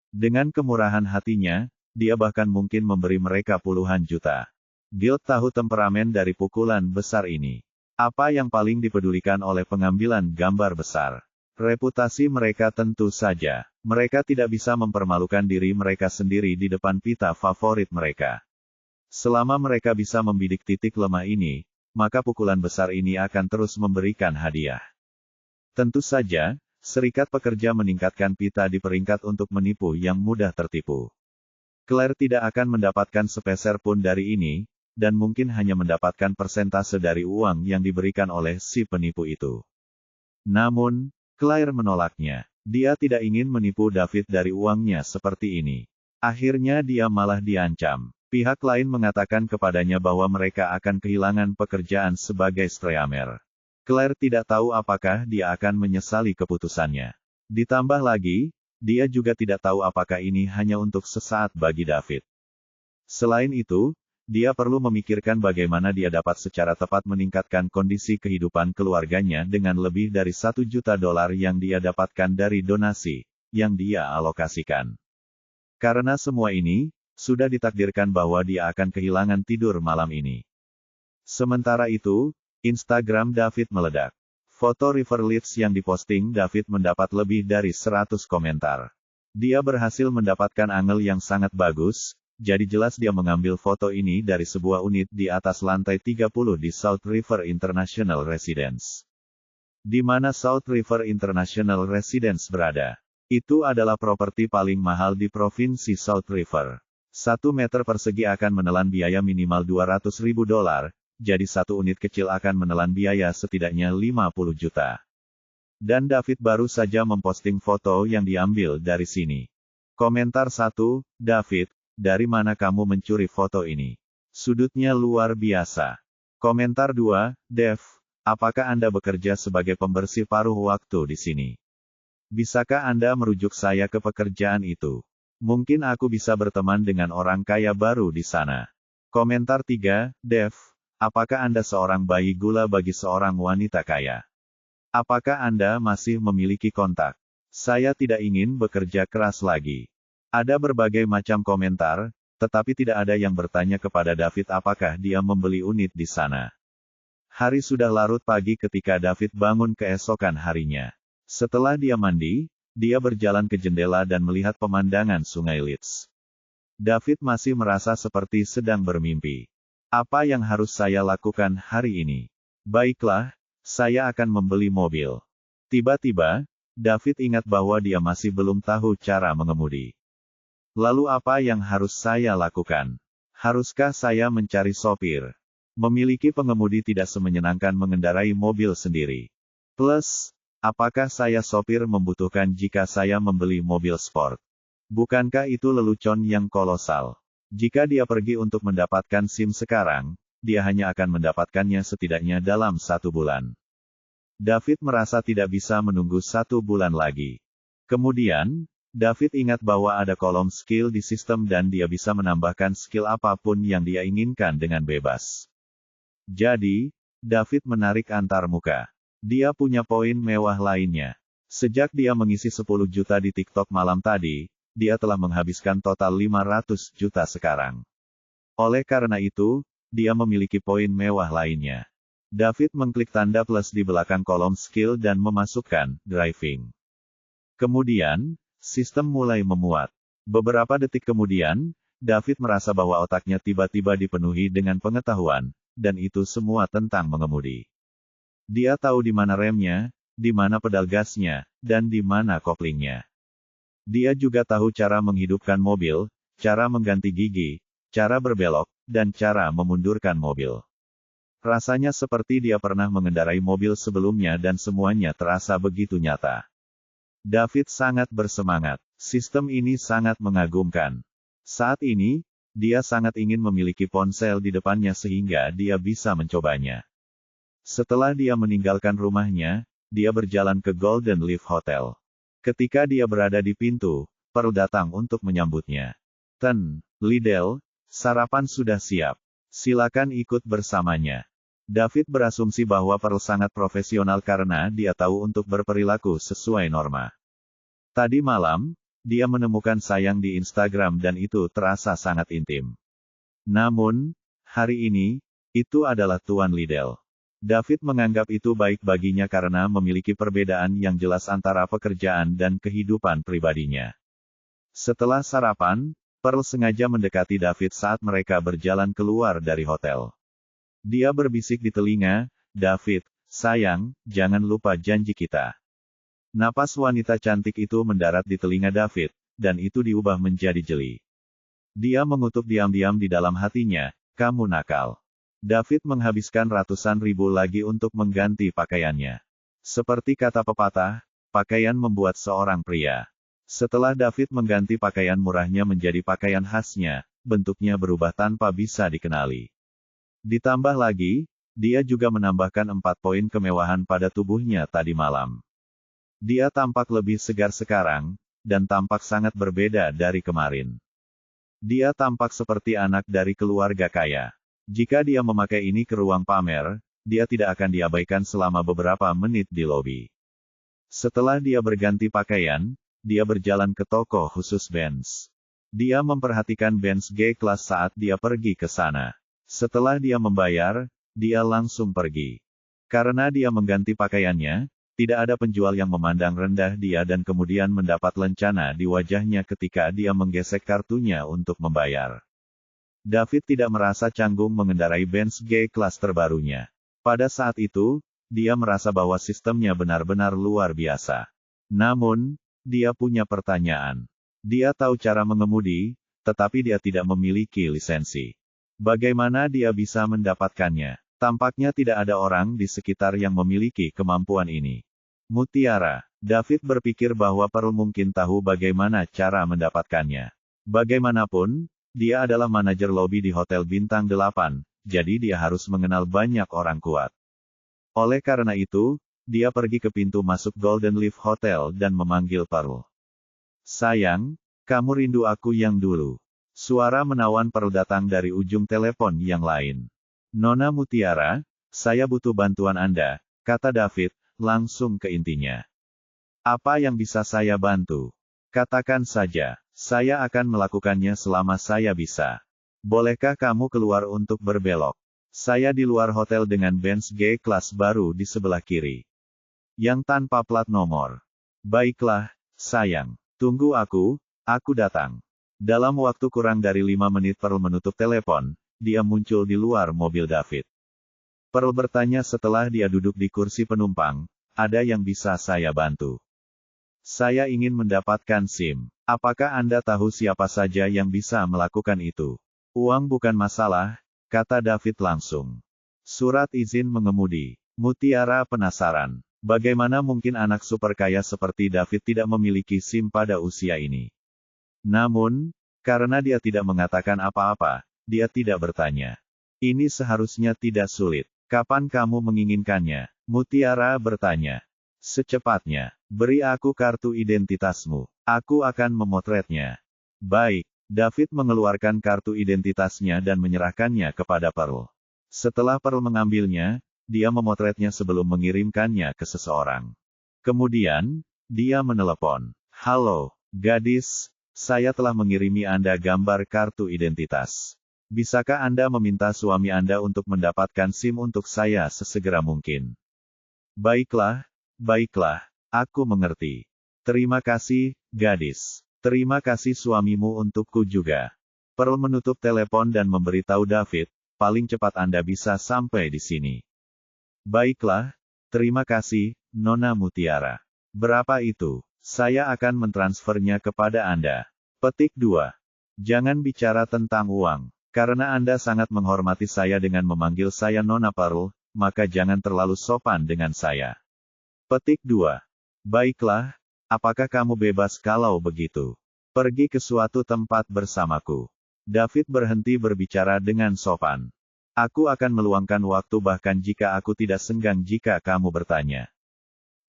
Dengan kemurahan hatinya, dia bahkan mungkin memberi mereka puluhan juta. Guild tahu temperamen dari pukulan besar ini. Apa yang paling dipedulikan oleh pengambilan gambar besar? Reputasi mereka tentu saja. Mereka tidak bisa mempermalukan diri mereka sendiri di depan pita favorit mereka. Selama mereka bisa membidik titik lemah ini, maka pukulan besar ini akan terus memberikan hadiah. Tentu saja, serikat pekerja meningkatkan pita di peringkat untuk menipu yang mudah tertipu. Claire tidak akan mendapatkan sepeser pun dari ini, dan mungkin hanya mendapatkan persentase dari uang yang diberikan oleh si penipu itu. Namun, Claire menolaknya. Dia tidak ingin menipu David dari uangnya seperti ini. Akhirnya dia malah diancam. Pihak lain mengatakan kepadanya bahwa mereka akan kehilangan pekerjaan sebagai streamer. Claire tidak tahu apakah dia akan menyesali keputusannya. Ditambah lagi, dia juga tidak tahu apakah ini hanya untuk sesaat bagi David. Selain itu, dia perlu memikirkan bagaimana dia dapat secara tepat meningkatkan kondisi kehidupan keluarganya dengan lebih dari $1 juta yang dia dapatkan dari donasi yang dia alokasikan. Karena semua ini, sudah ditakdirkan bahwa dia akan kehilangan tidur malam ini. Sementara itu, Instagram David meledak. Foto River Leeds yang diposting David mendapat lebih dari 100 komentar. Dia berhasil mendapatkan angle yang sangat bagus, jadi jelas dia mengambil foto ini dari sebuah unit di atas lantai 30 di South River International Residence. Di mana South River International Residence berada? Itu adalah properti paling mahal di provinsi South River. 1 meter persegi akan menelan biaya minimal $200.000, jadi 1 unit kecil akan menelan biaya setidaknya 50 juta. Dan David baru saja memposting foto yang diambil dari sini. Komentar 1, David, dari mana kamu mencuri foto ini? Sudutnya luar biasa. Komentar 2, Dev, apakah Anda bekerja sebagai pembersih paruh waktu di sini? Bisakah Anda merujuk saya ke pekerjaan itu? Mungkin aku bisa berteman dengan orang kaya baru di sana. Komentar 3, Dev, apakah Anda seorang bayi gula bagi seorang wanita kaya? Apakah Anda masih memiliki kontak? Saya tidak ingin bekerja keras lagi. Ada berbagai macam komentar, tetapi tidak ada yang bertanya kepada David apakah dia membeli unit di sana. Hari sudah larut pagi ketika David bangun keesokan harinya. Setelah dia mandi, dia berjalan ke jendela dan melihat pemandangan sungai Leeds. David masih merasa seperti sedang bermimpi. Apa yang harus saya lakukan hari ini? Baiklah, saya akan membeli mobil. Tiba-tiba, David ingat bahwa dia masih belum tahu cara mengemudi. Lalu apa yang harus saya lakukan? Haruskah saya mencari sopir? Memiliki pengemudi tidak semenyenangkan mengendarai mobil sendiri. Plus, apakah saya sopir membutuhkan jika saya membeli mobil sport? Bukankah itu lelucon yang kolosal? Jika dia pergi untuk mendapatkan SIM sekarang, dia hanya akan mendapatkannya setidaknya dalam 1 bulan. David merasa tidak bisa menunggu 1 bulan lagi. Kemudian, David ingat bahwa ada kolom skill di sistem dan dia bisa menambahkan skill apapun yang dia inginkan dengan bebas. Jadi, David menarik antar muka. Dia punya poin mewah lainnya. Sejak dia mengisi 10 juta di TikTok malam tadi, dia telah menghabiskan total 500 juta sekarang. Oleh karena itu, dia memiliki poin mewah lainnya. David mengklik tanda plus di belakang kolom skill dan memasukkan driving. Kemudian, sistem mulai memuat. Beberapa detik kemudian, David merasa bahwa otaknya tiba-tiba dipenuhi dengan pengetahuan, dan itu semua tentang mengemudi. Dia tahu di mana remnya, di mana pedal gasnya, dan di mana koplingnya. Dia juga tahu cara menghidupkan mobil, cara mengganti gigi, cara berbelok, dan cara memundurkan mobil. Rasanya seperti dia pernah mengendarai mobil sebelumnya dan semuanya terasa begitu nyata. David sangat bersemangat. Sistem ini sangat mengagumkan. Saat ini, dia sangat ingin memiliki ponsel di depannya sehingga dia bisa mencobanya. Setelah dia meninggalkan rumahnya, dia berjalan ke Golden Leaf Hotel. Ketika dia berada di pintu, Pearl datang untuk menyambutnya. Liddell, sarapan sudah siap. Silakan ikut bersamanya. David berasumsi bahwa Pearl sangat profesional karena dia tahu untuk berperilaku sesuai norma. Tadi malam, dia menemukan Sayang di Instagram dan itu terasa sangat intim. Namun, hari ini, itu adalah Tuan Liddell. David menganggap itu baik baginya karena memiliki perbedaan yang jelas antara pekerjaan dan kehidupan pribadinya. Setelah sarapan, Pearl sengaja mendekati David saat mereka berjalan keluar dari hotel. Dia berbisik di telinga, "David, sayang, jangan lupa janji kita." Napas wanita cantik itu mendarat di telinga David, dan itu diubah menjadi jeli. Dia mengutuk diam-diam di dalam hatinya, "Kamu nakal." David menghabiskan ratusan ribu lagi untuk mengganti pakaiannya. Seperti kata pepatah, pakaian membuat seorang pria. Setelah David mengganti pakaian murahnya menjadi pakaian khasnya, bentuknya berubah tanpa bisa dikenali. Ditambah lagi, dia juga menambahkan 4 poin kemewahan pada tubuhnya tadi malam. Dia tampak lebih segar sekarang, dan tampak sangat berbeda dari kemarin. Dia tampak seperti anak dari keluarga kaya. Jika dia memakai ini ke ruang pamer, dia tidak akan diabaikan selama beberapa menit di lobi. Setelah dia berganti pakaian, dia berjalan ke toko khusus Benz. Dia memperhatikan Benz G-Class saat dia pergi ke sana. Setelah dia membayar, dia langsung pergi. Karena dia mengganti pakaiannya, tidak ada penjual yang memandang rendah dia dan kemudian mendapat lencana di wajahnya ketika dia menggesek kartunya untuk membayar. David tidak merasa canggung mengendarai Benz G-Class terbarunya. Pada saat itu, dia merasa bahwa sistemnya benar-benar luar biasa. Namun, dia punya pertanyaan. Dia tahu cara mengemudi, tetapi dia tidak memiliki lisensi. Bagaimana dia bisa mendapatkannya? Tampaknya tidak ada orang di sekitar yang memiliki kemampuan ini. Mutiara. David berpikir bahwa Pearl mungkin tahu bagaimana cara mendapatkannya. Bagaimanapun, dia adalah manajer lobi di Hotel Bintang 8, jadi dia harus mengenal banyak orang kuat. Oleh karena itu, dia pergi ke pintu masuk Golden Leaf Hotel dan memanggil Pearl. "Sayang, kamu rindu aku yang dulu." Suara menawan Pearl datang dari ujung telepon yang lain. "Nona Mutiara, saya butuh bantuan Anda," kata David, langsung ke intinya. "Apa yang bisa saya bantu? Katakan saja. Saya akan melakukannya selama saya bisa. Bolehkah kamu keluar untuk berbelok? Saya di luar hotel dengan Benz G-Class baru di sebelah kiri. Yang tanpa plat nomor." "Baiklah, sayang. Tunggu aku datang." Dalam waktu kurang dari 5 menit Pearl menutup telepon, dia muncul di luar mobil David. Pearl bertanya setelah dia duduk di kursi penumpang, "Ada yang bisa saya bantu?" "Saya ingin mendapatkan SIM. Apakah Anda tahu siapa saja yang bisa melakukan itu?" "Uang bukan masalah," kata David langsung. "Surat izin mengemudi." Mutiara penasaran. Bagaimana mungkin anak super kaya seperti David tidak memiliki SIM pada usia ini? Namun, karena dia tidak mengatakan apa-apa, dia tidak bertanya. "Ini seharusnya tidak sulit. Kapan kamu menginginkannya?" Mutiara bertanya. Secepatnya, beri aku kartu identitasmu. Aku akan memotretnya. Baik, David mengeluarkan kartu identitasnya dan menyerahkannya kepada Pearl. Setelah Pearl mengambilnya, dia memotretnya sebelum mengirimkannya ke seseorang. Kemudian, dia menelepon. Halo, gadis, saya telah mengirimi Anda gambar kartu identitas. Bisakah Anda meminta suami Anda untuk mendapatkan SIM untuk saya sesegera mungkin? Baiklah, baiklah, aku mengerti. Terima kasih, gadis. Terima kasih suamimu untukku juga. Pearl menutup telepon dan memberitahu David, paling cepat Anda bisa sampai di sini. Baiklah, terima kasih, Nona Mutiara. Berapa itu? Saya akan mentransfernya kepada Anda. Petik 2. Jangan bicara tentang uang. Karena Anda sangat menghormati saya dengan memanggil saya Nona Pearl, maka jangan terlalu sopan dengan saya. Petik 2. Baiklah, apakah kamu bebas kalau begitu? Pergi ke suatu tempat bersamaku. David berhenti berbicara dengan sopan. Aku akan meluangkan waktu bahkan jika aku tidak senggang jika kamu bertanya.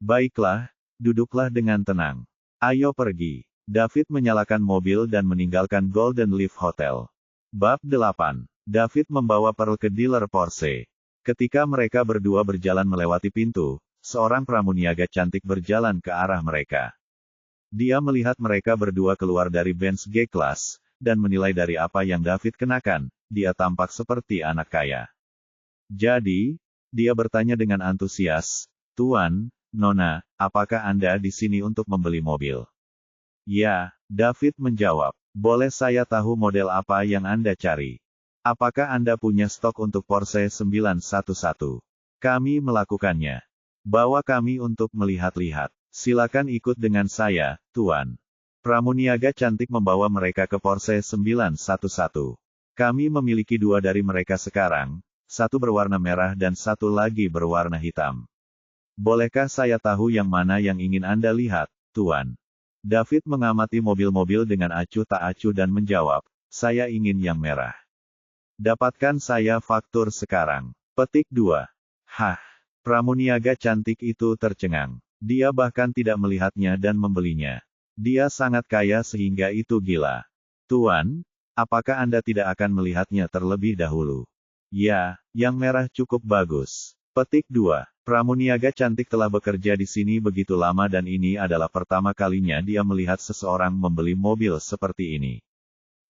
Baiklah, duduklah dengan tenang. Ayo pergi. David menyalakan mobil dan meninggalkan Golden Leaf Hotel. Bab 8. David membawa Pearl ke dealer Porsche. Ketika mereka berdua berjalan melewati pintu, seorang pramuniaga cantik berjalan ke arah mereka. Dia melihat mereka berdua keluar dari Benz G-Class, dan menilai dari apa yang David kenakan, dia tampak seperti anak kaya. Jadi, dia bertanya dengan antusias, "Tuan, Nona, apakah Anda di sini untuk membeli mobil?" "Ya," David menjawab. "Boleh saya tahu model apa yang Anda cari? Apakah Anda punya stok untuk Porsche 911? Kami melakukannya. Bawa kami untuk melihat-lihat. Silakan ikut dengan saya, Tuan." Pramuniaga cantik membawa mereka ke Porsche 911. Kami memiliki dua dari mereka sekarang, satu berwarna merah dan satu lagi berwarna hitam. Bolehkah saya tahu yang mana yang ingin Anda lihat, Tuan? David mengamati mobil-mobil dengan acuh tak acuh dan menjawab, "Saya ingin yang merah." "Dapatkan saya faktur sekarang." Petik 2. Hah, pramuniaga cantik itu tercengang. Dia bahkan tidak melihatnya dan membelinya. Dia sangat kaya sehingga itu gila. "Tuan, apakah Anda tidak akan melihatnya terlebih dahulu?" "Ya, yang merah cukup bagus." Petik 2. Pramuniaga cantik telah bekerja di sini begitu lama dan ini adalah pertama kalinya dia melihat seseorang membeli mobil seperti ini.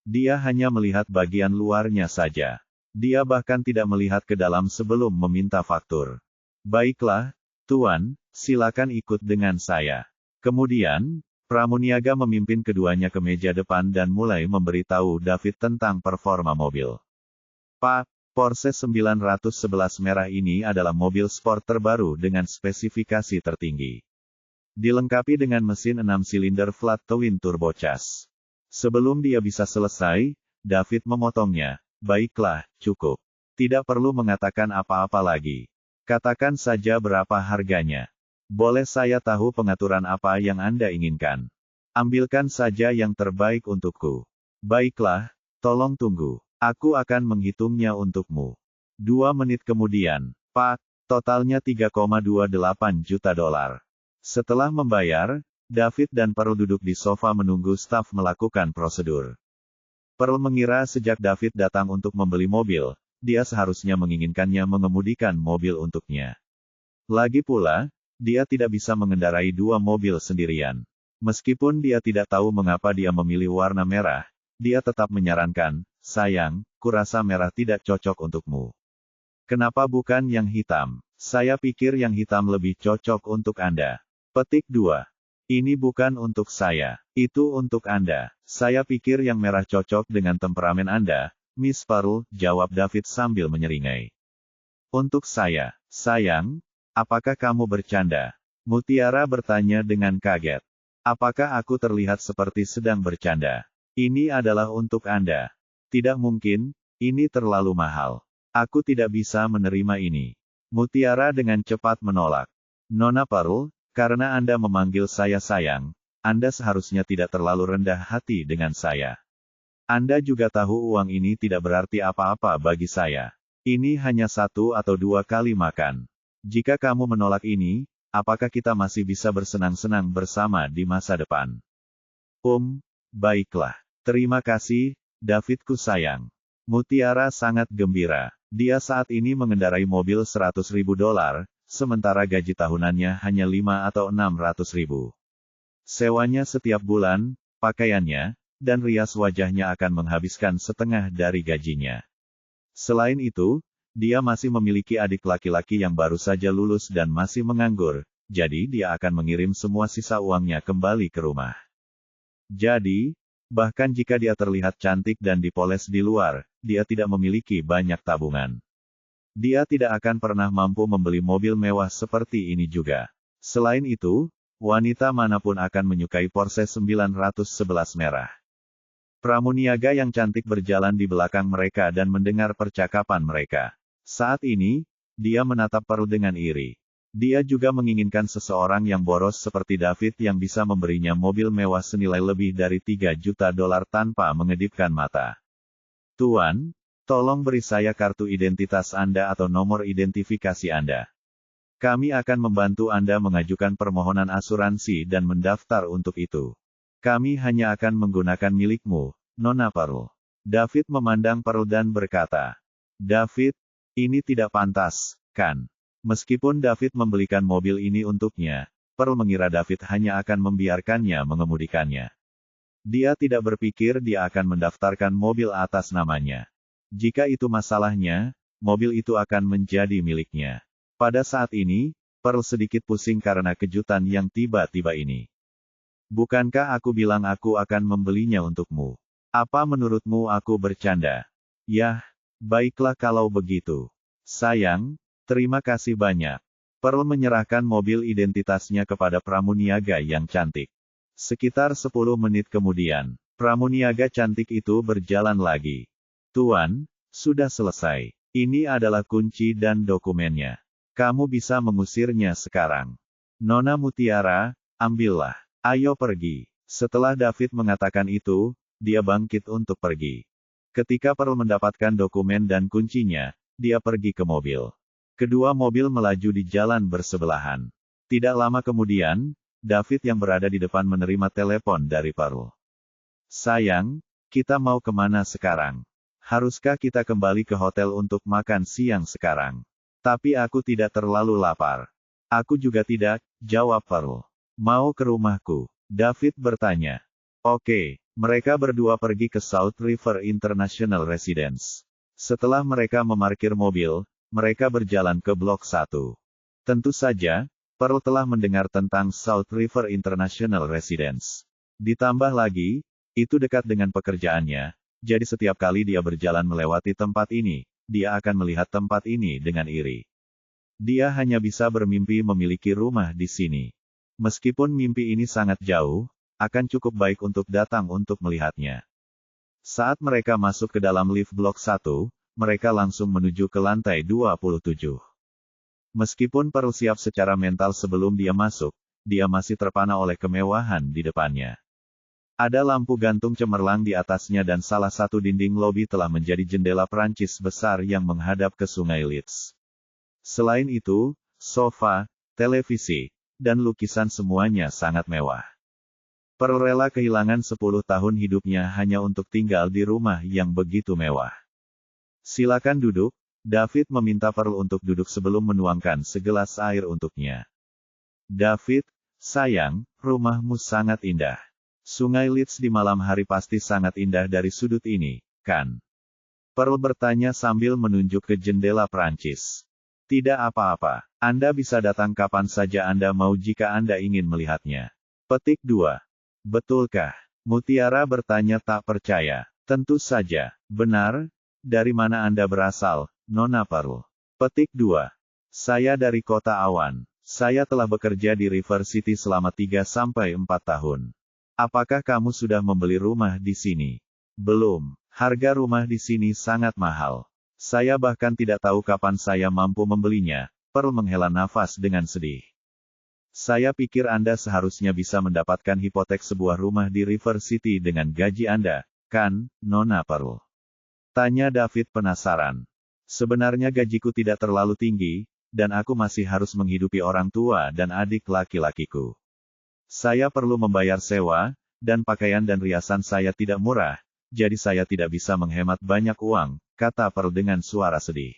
Dia hanya melihat bagian luarnya saja. Dia bahkan tidak melihat ke dalam sebelum meminta faktur. "Baiklah, Tuan, silakan ikut dengan saya." Kemudian, pramuniaga memimpin keduanya ke meja depan dan mulai memberitahu David tentang performa mobil. "Pak, Porsche 911 merah ini adalah mobil sport terbaru dengan spesifikasi tertinggi. Dilengkapi dengan mesin 6 silinder flat twin turbocharged." Sebelum dia bisa selesai, David memotongnya. "Baiklah, cukup. Tidak perlu mengatakan apa-apa lagi. Katakan saja berapa harganya. Boleh saya tahu pengaturan apa yang Anda inginkan? Ambilkan saja yang terbaik untukku." "Baiklah, tolong tunggu. Aku akan menghitungnya untukmu." 2 menit kemudian, "Pak, totalnya $3,28 juta." Setelah membayar, David dan Pearl duduk di sofa menunggu staf melakukan prosedur. Pearl mengira sejak David datang untuk membeli mobil, dia seharusnya menginginkannya mengemudikan mobil untuknya. Lagi pula, dia tidak bisa mengendarai 2 mobil sendirian. Meskipun dia tidak tahu mengapa dia memilih warna merah, dia tetap menyarankan, "Sayang, kurasa merah tidak cocok untukmu. Kenapa bukan yang hitam? Saya pikir yang hitam lebih cocok untuk Anda." Petik 2. "Ini bukan untuk saya. Itu untuk Anda. Saya pikir yang merah cocok dengan temperamen Anda, Miss Pearl," jawab David sambil menyeringai. "Untuk saya, sayang? Apakah kamu bercanda?" Mutiara bertanya dengan kaget. "Apakah aku terlihat seperti sedang bercanda? Ini adalah untuk Anda." "Tidak mungkin, ini terlalu mahal. Aku tidak bisa menerima ini." Mutiara dengan cepat menolak. "Nona Pearl, karena Anda memanggil saya sayang, Anda seharusnya tidak terlalu rendah hati dengan saya. Anda juga tahu uang ini tidak berarti apa-apa bagi saya. Ini hanya 1 atau 2 kali makan. Jika kamu menolak ini, apakah kita masih bisa bersenang-senang bersama di masa depan? Baiklah. Terima kasih, Davidku sayang. Mutiara sangat gembira. Dia saat ini mengendarai mobil $100.000, sementara gaji tahunannya hanya 5 atau 600.000. Sewanya setiap bulan, pakaiannya, dan rias wajahnya akan menghabiskan setengah dari gajinya. Selain itu, dia masih memiliki adik laki-laki yang baru saja lulus dan masih menganggur, jadi dia akan mengirim semua sisa uangnya kembali ke rumah. Jadi, bahkan jika dia terlihat cantik dan dipoles di luar, dia tidak memiliki banyak tabungan. Dia tidak akan pernah mampu membeli mobil mewah seperti ini juga. Selain itu, wanita manapun akan menyukai Porsche 911 merah. Pramuniaga yang cantik berjalan di belakang mereka dan mendengar percakapan mereka. Saat ini, dia menatap Pearl dengan iri. Dia juga menginginkan seseorang yang boros seperti David yang bisa memberinya mobil mewah senilai lebih dari $3 juta tanpa mengedipkan mata. Tuan, tolong beri saya kartu identitas Anda atau nomor identifikasi Anda. Kami akan membantu Anda mengajukan permohonan asuransi dan mendaftar untuk itu. Kami hanya akan menggunakan milikmu, Nona Pearl. David memandang Pearl dan berkata, David, ini tidak pantas, kan? Meskipun David membelikan mobil ini untuknya, Pearl mengira David hanya akan membiarkannya mengemudikannya. Dia tidak berpikir dia akan mendaftarkan mobil atas namanya. Jika itu masalahnya, mobil itu akan menjadi miliknya. Pada saat ini, Pearl sedikit pusing karena kejutan yang tiba-tiba ini. Bukankah aku bilang aku akan membelinya untukmu? Apa menurutmu aku bercanda? Yah, baiklah kalau begitu. Sayang, terima kasih banyak. Pearl menyerahkan mobil identitasnya kepada pramuniaga yang cantik. Sekitar 10 menit kemudian, pramuniaga cantik itu berjalan lagi. Tuan, sudah selesai. Ini adalah kunci dan dokumennya. Kamu bisa mengusirnya sekarang. Nona Mutiara, ambillah. Ayo pergi. Setelah David mengatakan itu, dia bangkit untuk pergi. Ketika Pearl mendapatkan dokumen dan kuncinya, dia pergi ke mobil. Kedua mobil melaju di jalan bersebelahan. Tidak lama kemudian, David yang berada di depan menerima telepon dari Pearl. Sayang, kita mau kemana sekarang? Haruskah kita kembali ke hotel untuk makan siang sekarang? Tapi aku tidak terlalu lapar. Aku juga tidak, jawab Pearl. Mau ke rumahku? David bertanya. Oke, mereka berdua pergi ke South River International Residence. Setelah mereka memarkir mobil, mereka berjalan ke Blok 1. Tentu saja, Pearl telah mendengar tentang South River International Residence. Ditambah lagi, itu dekat dengan pekerjaannya, jadi setiap kali dia berjalan melewati tempat ini, dia akan melihat tempat ini dengan iri. Dia hanya bisa bermimpi memiliki rumah di sini. Meskipun mimpi ini sangat jauh, akan cukup baik untuk datang untuk melihatnya. Saat mereka masuk ke dalam lift Blok 1, mereka langsung menuju ke lantai 27. Meskipun Pearl siap secara mental sebelum dia masuk, dia masih terpana oleh kemewahan di depannya. Ada lampu gantung cemerlang di atasnya dan salah satu dinding lobi telah menjadi jendela Prancis besar yang menghadap ke Sungai Leeds. Selain itu, sofa, televisi, dan lukisan semuanya sangat mewah. Pearl rela kehilangan 10 tahun hidupnya hanya untuk tinggal di rumah yang begitu mewah. Silakan duduk, David meminta Pearl untuk duduk sebelum menuangkan segelas air untuknya. David, sayang, rumahmu sangat indah. Sungai Leeds di malam hari pasti sangat indah dari sudut ini, kan? Pearl bertanya sambil menunjuk ke jendela Prancis. Tidak apa-apa, Anda bisa datang kapan saja Anda mau jika Anda ingin melihatnya. Petik 2. Betulkah? Mutiara bertanya tak percaya. Tentu saja, benar. Dari mana Anda berasal, Nona Pearl? Petik 2. Saya dari kota Awan. Saya telah bekerja di River City selama 3-4 tahun. Apakah kamu sudah membeli rumah di sini? Belum. Harga rumah di sini sangat mahal. Saya bahkan tidak tahu kapan saya mampu membelinya. Pearl menghela nafas dengan sedih. Saya pikir Anda seharusnya bisa mendapatkan hipotek sebuah rumah di River City dengan gaji Anda, kan, Nona Pearl? Tanya David penasaran. Sebenarnya gajiku tidak terlalu tinggi, dan aku masih harus menghidupi orang tua dan adik laki-lakiku. Saya perlu membayar sewa, dan pakaian dan riasan saya tidak murah, jadi saya tidak bisa menghemat banyak uang, kata Pearl dengan suara sedih.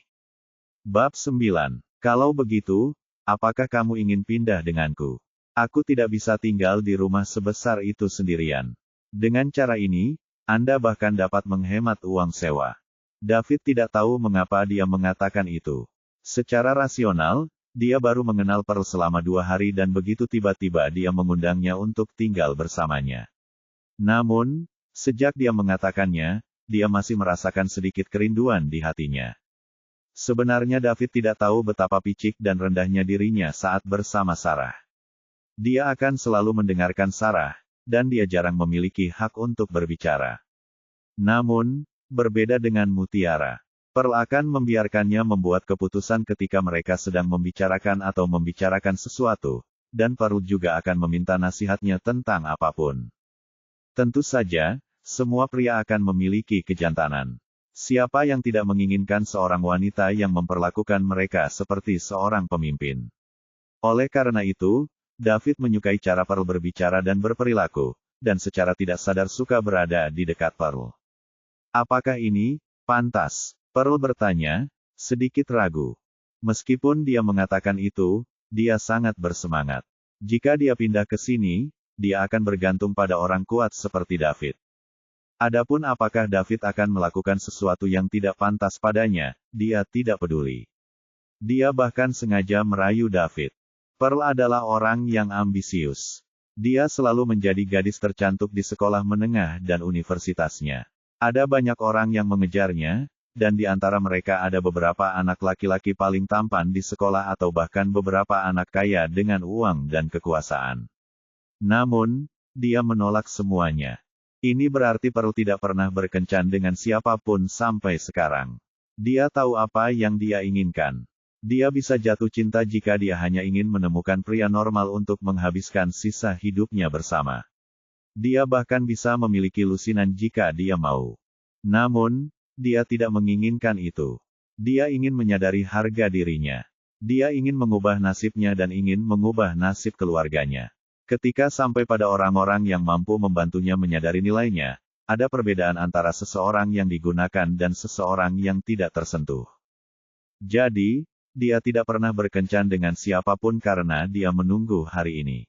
Bab 9. Kalau begitu, apakah kamu ingin pindah denganku? Aku tidak bisa tinggal di rumah sebesar itu sendirian. Dengan cara ini, Anda bahkan dapat menghemat uang sewa. David tidak tahu mengapa dia mengatakan itu. Secara rasional, dia baru mengenal Pearl selama 2 hari dan begitu tiba-tiba dia mengundangnya untuk tinggal bersamanya. Namun, sejak dia mengatakannya, dia masih merasakan sedikit kerinduan di hatinya. Sebenarnya David tidak tahu betapa picik dan rendahnya dirinya saat bersama Sarah. Dia akan selalu mendengarkan Sarah, dan dia jarang memiliki hak untuk berbicara. Namun, berbeda dengan Mutiara, Pearl akan membiarkannya membuat keputusan ketika mereka sedang membicarakan atau membicarakan sesuatu, dan Pearl juga akan meminta nasihatnya tentang apapun. Tentu saja, semua pria akan memiliki kejantanan. Siapa yang tidak menginginkan seorang wanita yang memperlakukan mereka seperti seorang pemimpin? Oleh karena itu, David menyukai cara Pearl berbicara dan berperilaku, dan secara tidak sadar suka berada di dekat Pearl. Apakah ini pantas? Pearl bertanya, sedikit ragu. Meskipun dia mengatakan itu, dia sangat bersemangat. Jika dia pindah ke sini, dia akan bergantung pada orang kuat seperti David. Adapun apakah David akan melakukan sesuatu yang tidak pantas padanya, dia tidak peduli. Dia bahkan sengaja merayu David. Pearl adalah orang yang ambisius. Dia selalu menjadi gadis tercantik di sekolah menengah dan universitasnya. Ada banyak orang yang mengejarnya, dan di antara mereka ada beberapa anak laki-laki paling tampan di sekolah atau bahkan beberapa anak kaya dengan uang dan kekuasaan. Namun, dia menolak semuanya. Ini berarti Pearl tidak pernah berkencan dengan siapapun sampai sekarang. Dia tahu apa yang dia inginkan. Dia bisa jatuh cinta jika dia hanya ingin menemukan pria normal untuk menghabiskan sisa hidupnya bersama. Dia bahkan bisa memiliki lusinan jika dia mau. Namun, dia tidak menginginkan itu. Dia ingin menyadari harga dirinya. Dia ingin mengubah nasibnya dan ingin mengubah nasib keluarganya. Ketika sampai pada orang-orang yang mampu membantunya menyadari nilainya, ada perbedaan antara seseorang yang digunakan dan seseorang yang tidak tersentuh. Jadi, dia tidak pernah berkencan dengan siapapun karena dia menunggu hari ini.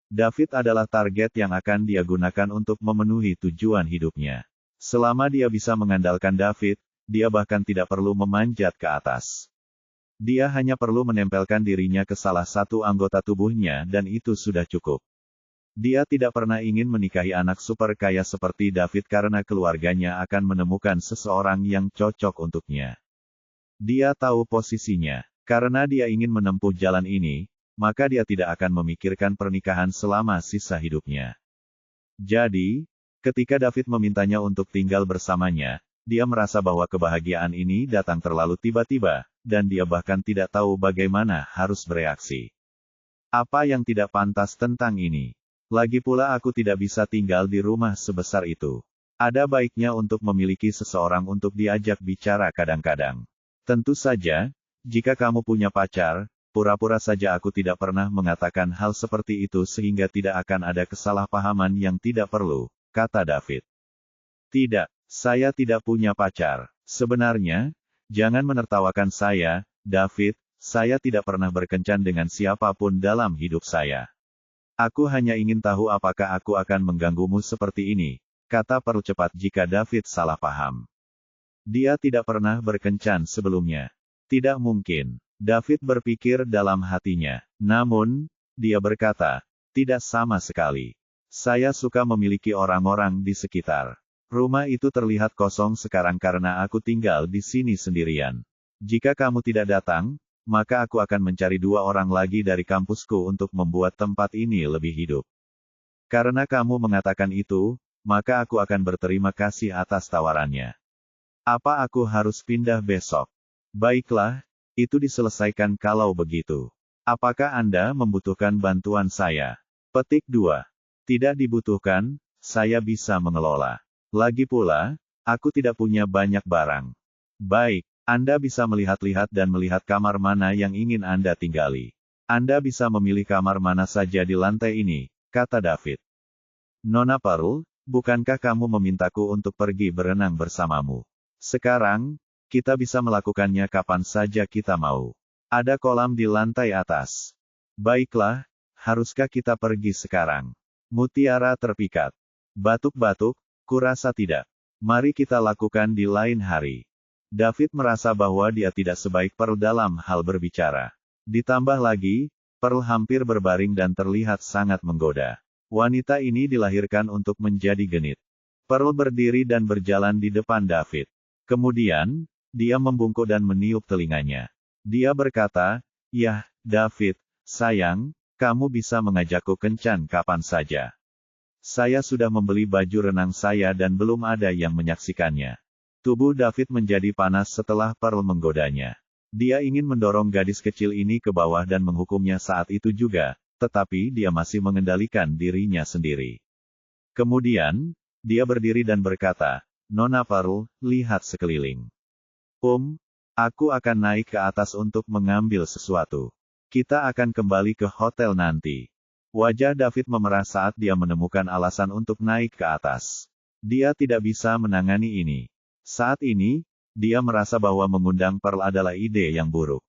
David adalah target yang akan dia gunakan untuk memenuhi tujuan hidupnya. Selama dia bisa mengandalkan David, dia bahkan tidak perlu memanjat ke atas. Dia hanya perlu menempelkan dirinya ke salah satu anggota tubuhnya dan itu sudah cukup. Dia tidak pernah ingin menikahi anak super kaya seperti David karena keluarganya akan menemukan seseorang yang cocok untuknya. Dia tahu posisinya. Karena dia ingin menempuh jalan ini, maka dia tidak akan memikirkan pernikahan selama sisa hidupnya. Jadi, ketika David memintanya untuk tinggal bersamanya, dia merasa bahwa kebahagiaan ini datang terlalu tiba-tiba, dan dia bahkan tidak tahu bagaimana harus bereaksi. Apa yang tidak pantas tentang ini? Lagi pula aku tidak bisa tinggal di rumah sebesar itu. Ada baiknya untuk memiliki seseorang untuk diajak bicara kadang-kadang. Tentu saja, jika kamu punya pacar, pura-pura saja aku tidak pernah mengatakan hal seperti itu sehingga tidak akan ada kesalahpahaman yang tidak perlu, kata David. Tidak, saya tidak punya pacar. Sebenarnya, jangan menertawakan saya, David, saya tidak pernah berkencan dengan siapapun dalam hidup saya. Aku hanya ingin tahu apakah aku akan mengganggumu seperti ini, kata Pearl cepat jika David salah paham. Dia tidak pernah berkencan sebelumnya. Tidak mungkin. David berpikir dalam hatinya. Namun, dia berkata, tidak sama sekali. Saya suka memiliki orang-orang di sekitar. Rumah itu terlihat kosong sekarang karena aku tinggal di sini sendirian. Jika kamu tidak datang, maka aku akan mencari 2 orang lagi dari kampusku untuk membuat tempat ini lebih hidup. Karena kamu mengatakan itu, maka aku akan berterima kasih atas tawarannya. Apa aku harus pindah besok? Baiklah, itu diselesaikan kalau begitu. Apakah Anda membutuhkan bantuan saya? Petik 2. Tidak dibutuhkan, saya bisa mengelola. Lagi pula, aku tidak punya banyak barang. Baik, Anda bisa melihat-lihat dan melihat kamar mana yang ingin Anda tinggali. Anda bisa memilih kamar mana saja di lantai ini, kata David. Nona Pearl, bukankah kamu memintaku untuk pergi berenang bersamamu? Sekarang, kita bisa melakukannya kapan saja kita mau. Ada kolam di lantai atas. Baiklah, haruskah kita pergi sekarang? Mutiara terpikat. Batuk-batuk, kurasa tidak. Mari kita lakukan di lain hari. David merasa bahwa dia tidak sebaik Pearl dalam hal berbicara. Ditambah lagi, Pearl hampir berbaring dan terlihat sangat menggoda. Wanita ini dilahirkan untuk menjadi genit. Pearl berdiri dan berjalan di depan David. Kemudian, dia membungkuk dan meniup telinganya. Dia berkata, "Yah, David, sayang, kamu bisa mengajakku kencan kapan saja. Saya sudah membeli baju renang saya dan belum ada yang menyaksikannya." Tubuh David menjadi panas setelah Pearl menggodanya. Dia ingin mendorong gadis kecil ini ke bawah dan menghukumnya saat itu juga, tetapi dia masih mengendalikan dirinya sendiri. Kemudian, dia berdiri dan berkata, "Nona Pearl, lihat sekeliling. Aku akan naik ke atas untuk mengambil sesuatu. Kita akan kembali ke hotel nanti." Wajah David memerah saat dia menemukan alasan untuk naik ke atas. Dia tidak bisa menangani ini. Saat ini, dia merasa bahwa mengundang Pearl adalah ide yang buruk.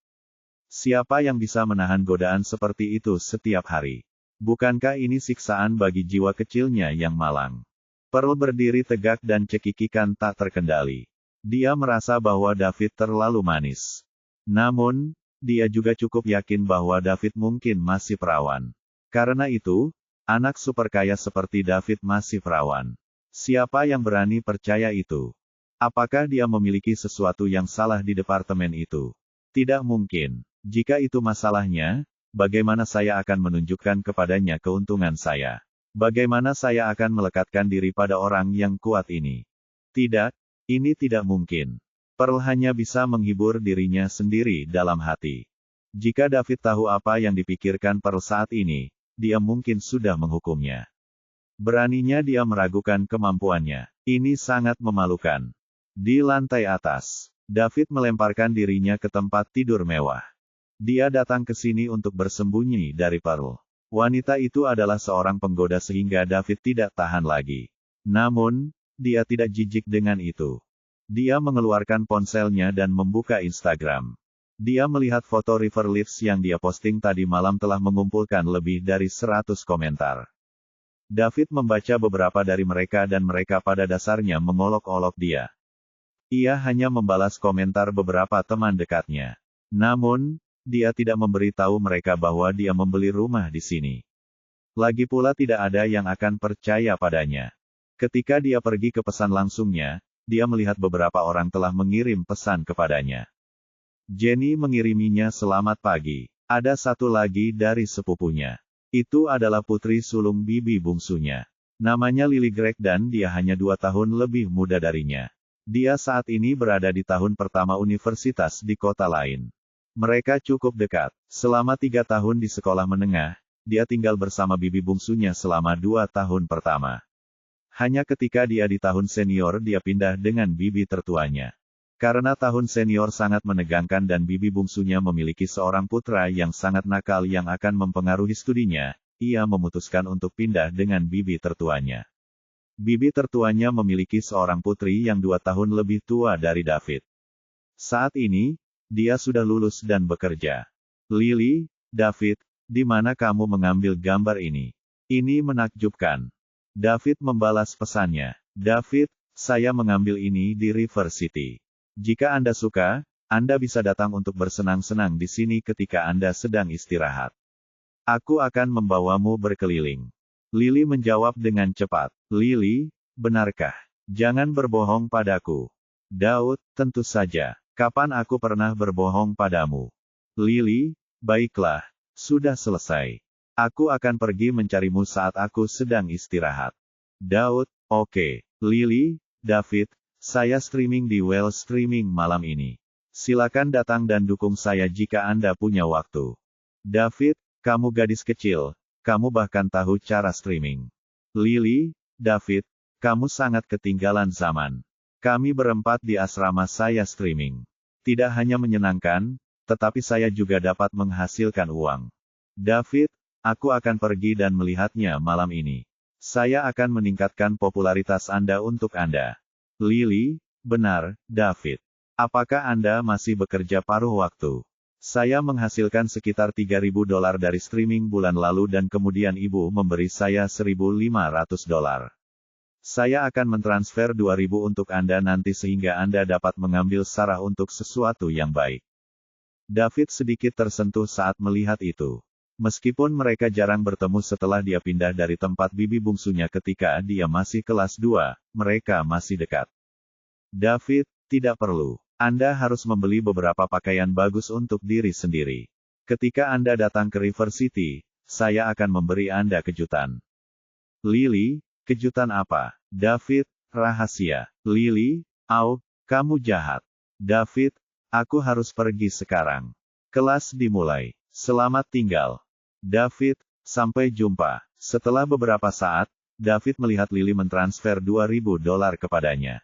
Siapa yang bisa menahan godaan seperti itu setiap hari? Bukankah ini siksaan bagi jiwa kecilnya yang malang? Pearl berdiri tegak dan cekikikan tak terkendali. Dia merasa bahwa David terlalu manis. Namun, dia juga cukup yakin bahwa David mungkin masih perawan. Karena itu, anak super kaya seperti David masih perawan. Siapa yang berani percaya itu? Apakah dia memiliki sesuatu yang salah di departemen itu? Tidak mungkin. Jika itu masalahnya, bagaimana saya akan menunjukkan kepadanya keuntungan saya? Bagaimana saya akan melekatkan diri pada orang yang kuat ini? Tidak, ini tidak mungkin. Pearl hanya bisa menghibur dirinya sendiri dalam hati. Jika David tahu apa yang dipikirkan Pearl saat ini, dia mungkin sudah menghukumnya. Beraninya dia meragukan kemampuannya. Ini sangat memalukan. Di lantai atas, David melemparkan dirinya ke tempat tidur mewah. Dia datang ke sini untuk bersembunyi dari Pearl. Wanita itu adalah seorang penggoda sehingga David tidak tahan lagi. Namun, dia tidak jijik dengan itu. Dia mengeluarkan ponselnya dan membuka Instagram. Dia melihat foto River Leafs yang dia posting tadi malam telah mengumpulkan lebih dari 100 komentar. David membaca beberapa dari mereka dan mereka pada dasarnya mengolok-olok dia. Ia hanya membalas komentar beberapa teman dekatnya. Namun, dia tidak memberitahu mereka bahwa dia membeli rumah di sini. Lagi pula tidak ada yang akan percaya padanya. Ketika dia pergi ke pesan langsungnya, dia melihat beberapa orang telah mengirim pesan kepadanya. Jenny mengiriminya selamat pagi. Ada satu lagi dari sepupunya. Itu adalah putri sulung bibi bungsunya. Namanya Lily Gregg dan dia hanya 2 tahun lebih muda darinya. Dia saat ini berada di tahun pertama universitas di kota lain. Mereka cukup dekat. Selama 3 tahun di sekolah menengah, dia tinggal bersama bibi bungsunya selama 2 tahun pertama. Hanya ketika dia di tahun senior dia pindah dengan bibi tertuanya. Karena tahun senior sangat menegangkan dan bibi bungsunya memiliki seorang putra yang sangat nakal yang akan mempengaruhi studinya, ia memutuskan untuk pindah dengan bibi tertuanya. Bibi tertuanya memiliki seorang putri yang 2 tahun lebih tua dari David. Saat ini, dia sudah lulus dan bekerja. Lily, David, di mana kamu mengambil gambar ini? Ini menakjubkan. David membalas pesannya. David, saya mengambil ini di River City. Jika Anda suka, Anda bisa datang untuk bersenang-senang di sini ketika Anda sedang istirahat. Aku akan membawamu berkeliling. Lily menjawab dengan cepat. Lily, benarkah? Jangan berbohong padaku. Daud, tentu saja. Kapan aku pernah berbohong padamu? Lily, baiklah. Sudah selesai. Aku akan pergi mencarimu saat aku sedang istirahat. Daud, oke. Lily, David, saya streaming di Well Streaming malam ini. Silakan datang dan dukung saya jika Anda punya waktu. David, kamu gadis kecil. Kamu bahkan tahu cara streaming. Lily, David, kamu sangat ketinggalan zaman. Kami berempat di asrama saya streaming. Tidak hanya menyenangkan, tetapi saya juga dapat menghasilkan uang. David, aku akan pergi dan melihatnya malam ini. Saya akan meningkatkan popularitas Anda untuk Anda. Lily, benar, David. Apakah Anda masih bekerja paruh waktu? Saya menghasilkan sekitar $3.000 dari streaming bulan lalu dan kemudian ibu memberi saya $1.500. Saya akan mentransfer 2.000 untuk Anda nanti sehingga Anda dapat mengambil Sarah untuk sesuatu yang baik. David sedikit tersentuh saat melihat itu. Meskipun mereka jarang bertemu setelah dia pindah dari tempat bibi bungsunya ketika dia masih kelas 2, mereka masih dekat. David, tidak perlu. Anda harus membeli beberapa pakaian bagus untuk diri sendiri. Ketika Anda datang ke River City, saya akan memberi Anda kejutan. Lily, kejutan apa? David, rahasia. Lily, kamu jahat. David, aku harus pergi sekarang. Kelas dimulai. Selamat tinggal. David, sampai jumpa. Setelah beberapa saat, David melihat Lily mentransfer $2.000 kepadanya.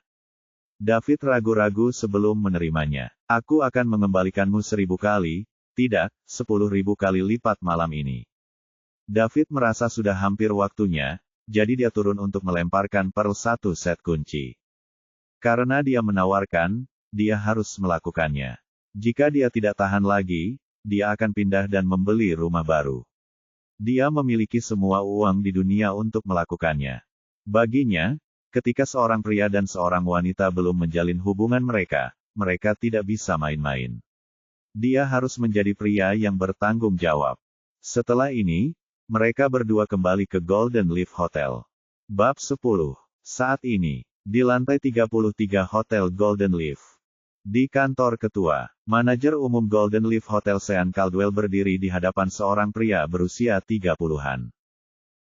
David ragu-ragu sebelum menerimanya. Aku akan mengembalikanmu 1.000 kali, tidak, 10.000 kali lipat malam ini. David merasa sudah hampir waktunya, jadi dia turun untuk melemparkan Pearl 1 set kunci. Karena dia menawarkan, dia harus melakukannya. Jika dia tidak tahan lagi, dia akan pindah dan membeli rumah baru. Dia memiliki semua uang di dunia untuk melakukannya. Baginya, ketika seorang pria dan seorang wanita belum menjalin hubungan mereka, mereka tidak bisa main-main. Dia harus menjadi pria yang bertanggung jawab. Setelah ini, mereka berdua kembali ke Golden Leaf Hotel. Bab 10. Saat ini, di lantai 33 Hotel Golden Leaf. Di kantor ketua, manajer umum Golden Leaf Hotel Sean Caldwell berdiri di hadapan seorang pria berusia 30-an.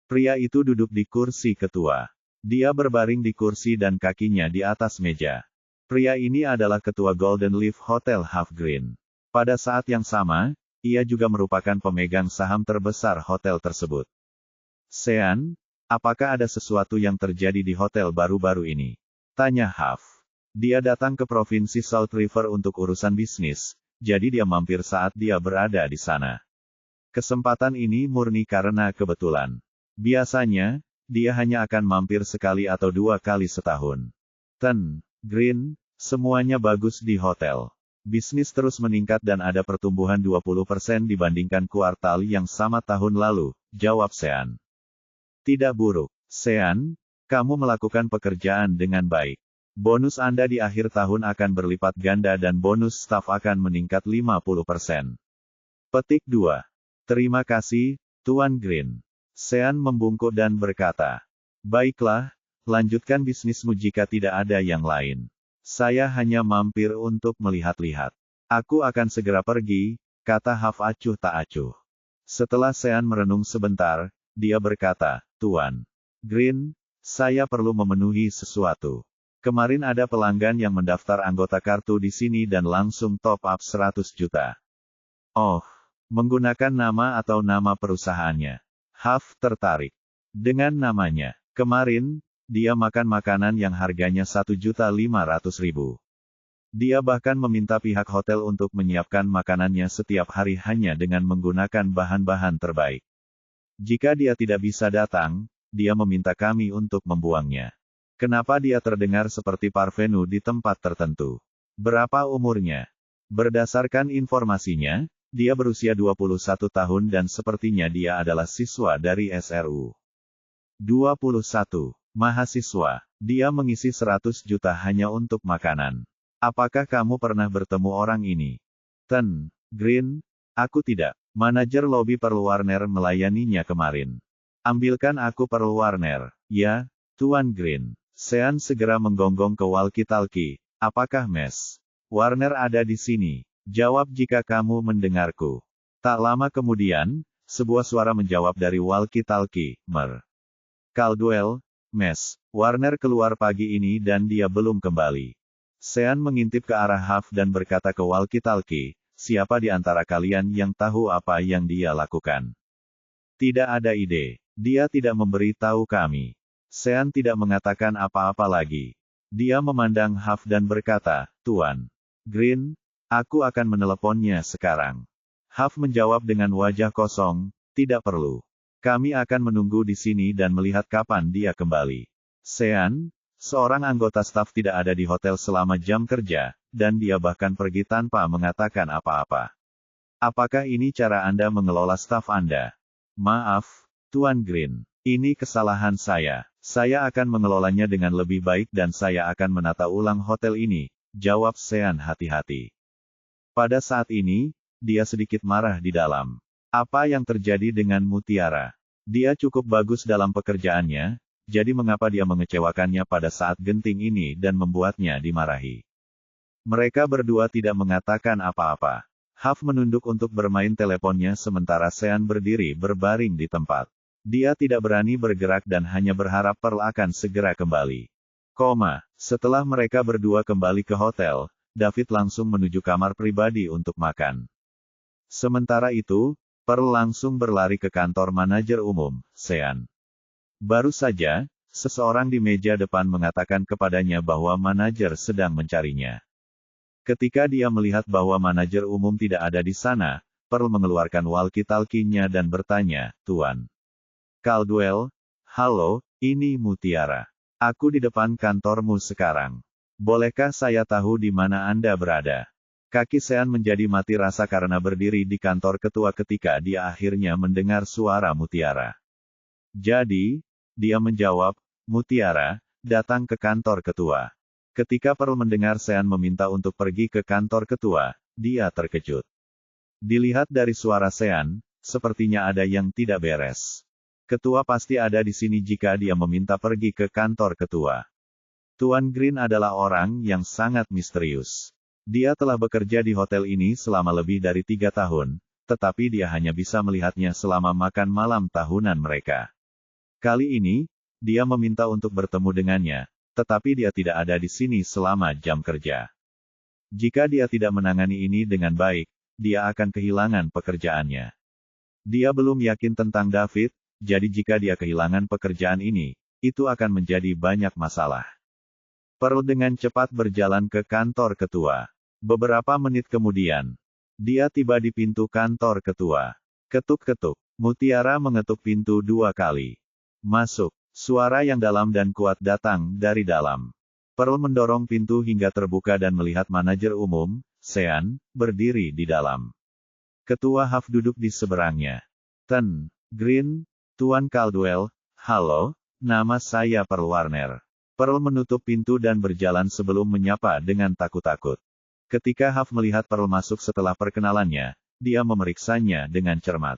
Pria itu duduk di kursi ketua. Dia berbaring di kursi dan kakinya di atas meja. Pria ini adalah ketua Golden Leaf Hotel Half Green. Pada saat yang sama, ia juga merupakan pemegang saham terbesar hotel tersebut. Sean, apakah ada sesuatu yang terjadi di hotel baru-baru ini? Tanya Half. Dia datang ke Provinsi South River untuk urusan bisnis, jadi dia mampir saat dia berada di sana. Kesempatan ini murni karena kebetulan. Biasanya, dia hanya akan mampir sekali atau 2 kali setahun. Green, semuanya bagus di hotel. Bisnis terus meningkat dan ada pertumbuhan 20% dibandingkan kuartal yang sama tahun lalu, jawab Sean. Tidak buruk. Sean, kamu melakukan pekerjaan dengan baik. Bonus Anda di akhir tahun akan berlipat ganda dan bonus staf akan meningkat 50%. Petik 2. Terima kasih, Tuan Green. Sean membungkuk dan berkata, baiklah, lanjutkan bisnismu jika tidak ada yang lain. Saya hanya mampir untuk melihat-lihat. Aku akan segera pergi, kata Half acuh tak acuh. Setelah Sean merenung sebentar, dia berkata, Tuan Green, saya perlu memenuhi sesuatu. Kemarin ada pelanggan yang mendaftar anggota kartu di sini dan langsung top up 100 juta. Oh, menggunakan nama atau nama perusahaannya? Half tertarik. Dengan namanya. Kemarin, dia makan makanan yang harganya 1.500.000. Dia bahkan meminta pihak hotel untuk menyiapkan makanannya setiap hari hanya dengan menggunakan bahan-bahan terbaik. Jika dia tidak bisa datang, dia meminta kami untuk membuangnya. Kenapa dia terdengar seperti parvenu di tempat tertentu? Berapa umurnya? Berdasarkan informasinya, dia berusia 21 tahun dan sepertinya dia adalah siswa dari SRU. 21. Mahasiswa. Dia mengisi 100 juta hanya untuk makanan. Apakah kamu pernah bertemu orang ini? Green, aku tidak. Manajer lobi Pearl Warner melayaninya kemarin. Ambilkan aku Pearl Warner. Ya, Tuan Green. Sean segera menggonggong ke walkie-talkie. Apakah Miss Warner ada di sini? Jawab jika kamu mendengarku. Tak lama kemudian, sebuah suara menjawab dari walkie-talkie, Mer. Caldwell, Miss Warner keluar pagi ini dan dia belum kembali. Sean mengintip ke arah Half dan berkata ke walkie-talkie, siapa di antara kalian yang tahu apa yang dia lakukan? Tidak ada ide. Dia tidak memberi tahu kami. Sean tidak mengatakan apa-apa lagi. Dia memandang Half dan berkata, Tuan Green, Aku akan meneleponnya sekarang. Huff menjawab dengan wajah kosong, tidak perlu. Kami akan menunggu di sini dan melihat kapan dia kembali. Sean, seorang anggota staf tidak ada di hotel selama jam kerja, dan dia bahkan pergi tanpa mengatakan apa-apa. Apakah ini cara Anda mengelola staf Anda? Maaf, Tuan Green. Ini kesalahan saya. Saya akan mengelolanya dengan lebih baik dan saya akan menata ulang hotel ini, jawab Sean hati-hati. Pada saat ini, dia sedikit marah di dalam. Apa yang terjadi dengan Mutiara? Dia cukup bagus dalam pekerjaannya, jadi mengapa dia mengecewakannya pada saat genting ini dan membuatnya dimarahi? Mereka berdua tidak mengatakan apa-apa. Huff menunduk untuk bermain teleponnya sementara Sean berdiri berbaring di tempat. Dia tidak berani bergerak dan hanya berharap Pearl akan segera kembali. Setelah mereka berdua kembali ke hotel, David langsung menuju kamar pribadi untuk makan. Sementara itu, Pearl langsung berlari ke kantor manajer umum, Sean. Baru saja, seseorang di meja depan mengatakan kepadanya bahwa manajer sedang mencarinya. Ketika dia melihat bahwa manajer umum tidak ada di sana, Pearl mengeluarkan walkie-talkie-nya dan bertanya, Tuan Caldwell, halo, ini Mutiara. Aku di depan kantormu sekarang. Bolehkah saya tahu di mana Anda berada? Kaki Sean menjadi mati rasa karena berdiri di kantor ketua ketika dia akhirnya mendengar suara Mutiara. Jadi, dia menjawab, Mutiara, datang ke kantor ketua. Ketika Pearl mendengar Sean meminta untuk pergi ke kantor ketua, dia terkejut. Dilihat dari suara Sean, sepertinya ada yang tidak beres. Ketua pasti ada di sini jika dia meminta pergi ke kantor ketua. Tuan Green adalah orang yang sangat misterius. Dia telah bekerja di hotel ini selama lebih dari 3 tahun, tetapi dia hanya bisa melihatnya selama makan malam tahunan mereka. Kali ini, dia meminta untuk bertemu dengannya, tetapi dia tidak ada di sini selama jam kerja. Jika dia tidak menangani ini dengan baik, dia akan kehilangan pekerjaannya. Dia belum yakin tentang David, jadi jika dia kehilangan pekerjaan ini, itu akan menjadi banyak masalah. Pearl dengan cepat berjalan ke kantor ketua. Beberapa menit kemudian, dia tiba di pintu kantor ketua. Ketuk-ketuk. Mutiara mengetuk pintu 2 kali. Masuk. Suara yang dalam dan kuat datang dari dalam. Pearl mendorong pintu hingga terbuka dan melihat manajer umum, Sean, berdiri di dalam. Ketua Huff duduk di seberangnya. Green, Tuan Caldwell, halo, nama saya Pearl Warner. Pearl menutup pintu dan berjalan sebelum menyapa dengan takut-takut. Ketika Huff melihat Pearl masuk setelah perkenalannya, dia memeriksanya dengan cermat.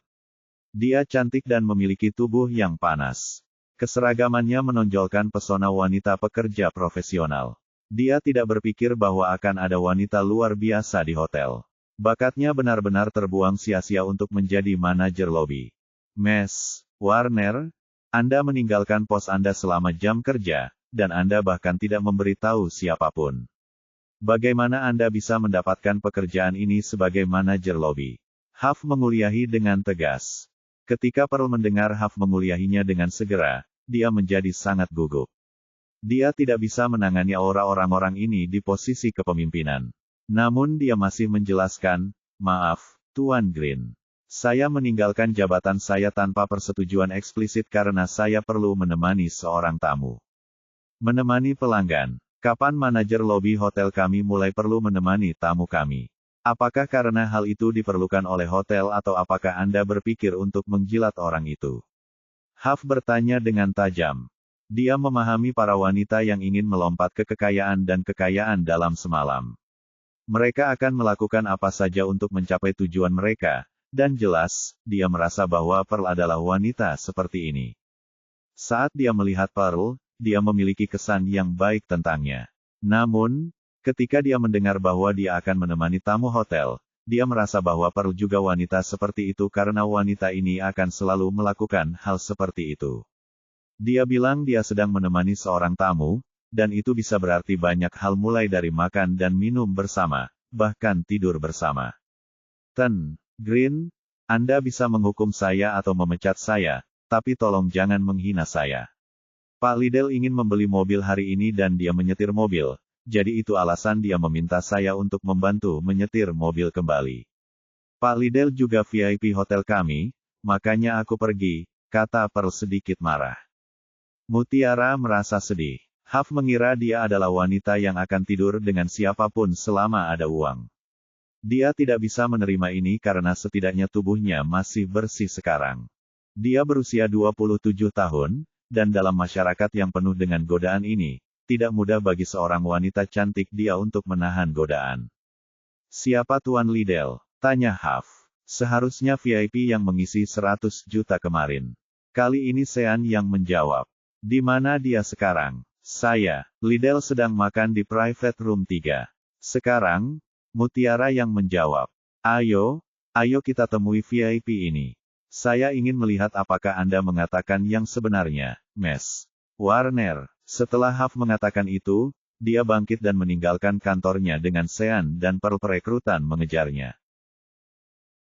Dia cantik dan memiliki tubuh yang panas. Keseragamannya menonjolkan pesona wanita pekerja profesional. Dia tidak berpikir bahwa akan ada wanita luar biasa di hotel. Bakatnya benar-benar terbuang sia-sia untuk menjadi manajer lobi. Miss Warner, Anda meninggalkan pos Anda selama jam kerja, dan Anda bahkan tidak memberitahu siapapun. Bagaimana Anda bisa mendapatkan pekerjaan ini sebagai manajer lobi? Huff menguliahi dengan tegas. Ketika Pearl mendengar Huff menguliahinya dengan segera, dia menjadi sangat gugup. Dia tidak bisa menangani aura orang-orang ini di posisi kepemimpinan. Namun dia masih menjelaskan, maaf, Tuan Green. Saya meninggalkan jabatan saya tanpa persetujuan eksplisit karena saya perlu menemani seorang tamu. Menemani pelanggan. Kapan manajer lobi hotel kami mulai perlu menemani tamu kami? Apakah karena hal itu diperlukan oleh hotel atau apakah Anda berpikir untuk menjilat orang itu? Huff bertanya dengan tajam. Dia memahami para wanita yang ingin melompat ke kekayaan dan kekayaan dalam semalam. Mereka akan melakukan apa saja untuk mencapai tujuan mereka, dan jelas, dia merasa bahwa Pearl adalah wanita seperti ini. Saat dia melihat Pearl, dia memiliki kesan yang baik tentangnya. Namun, ketika dia mendengar bahwa dia akan menemani tamu hotel, dia merasa bahwa Pearl juga wanita seperti itu karena wanita ini akan selalu melakukan hal seperti itu. Dia bilang dia sedang menemani seorang tamu, dan itu bisa berarti banyak hal mulai dari makan dan minum bersama, bahkan tidur bersama. Green, Anda bisa menghukum saya atau memecat saya, tapi tolong jangan menghina saya. Pak Liddell ingin membeli mobil hari ini dan dia menyetir mobil, jadi itu alasan dia meminta saya untuk membantu menyetir mobil kembali. Pak Liddell juga VIP hotel kami, makanya aku pergi, kata Pearl sedikit marah. Mutiara merasa sedih. Huff mengira dia adalah wanita yang akan tidur dengan siapapun selama ada uang. Dia tidak bisa menerima ini karena setidaknya tubuhnya masih bersih sekarang. Dia berusia 27 tahun, dan dalam masyarakat yang penuh dengan godaan ini, tidak mudah bagi seorang wanita cantik dia untuk menahan godaan. Siapa Tuan Liddell? Tanya Huff. Seharusnya VIP yang mengisi 100 juta kemarin. Kali ini Sean yang menjawab. Di mana dia sekarang? Saya, Liddell sedang makan di private room 3. Sekarang, Mutiara yang menjawab. Ayo kita temui VIP ini. Saya ingin melihat apakah Anda mengatakan yang sebenarnya, Miss Warner. Setelah Huff mengatakan itu, dia bangkit dan meninggalkan kantornya dengan Sean dan Pearl perekrutan mengejarnya.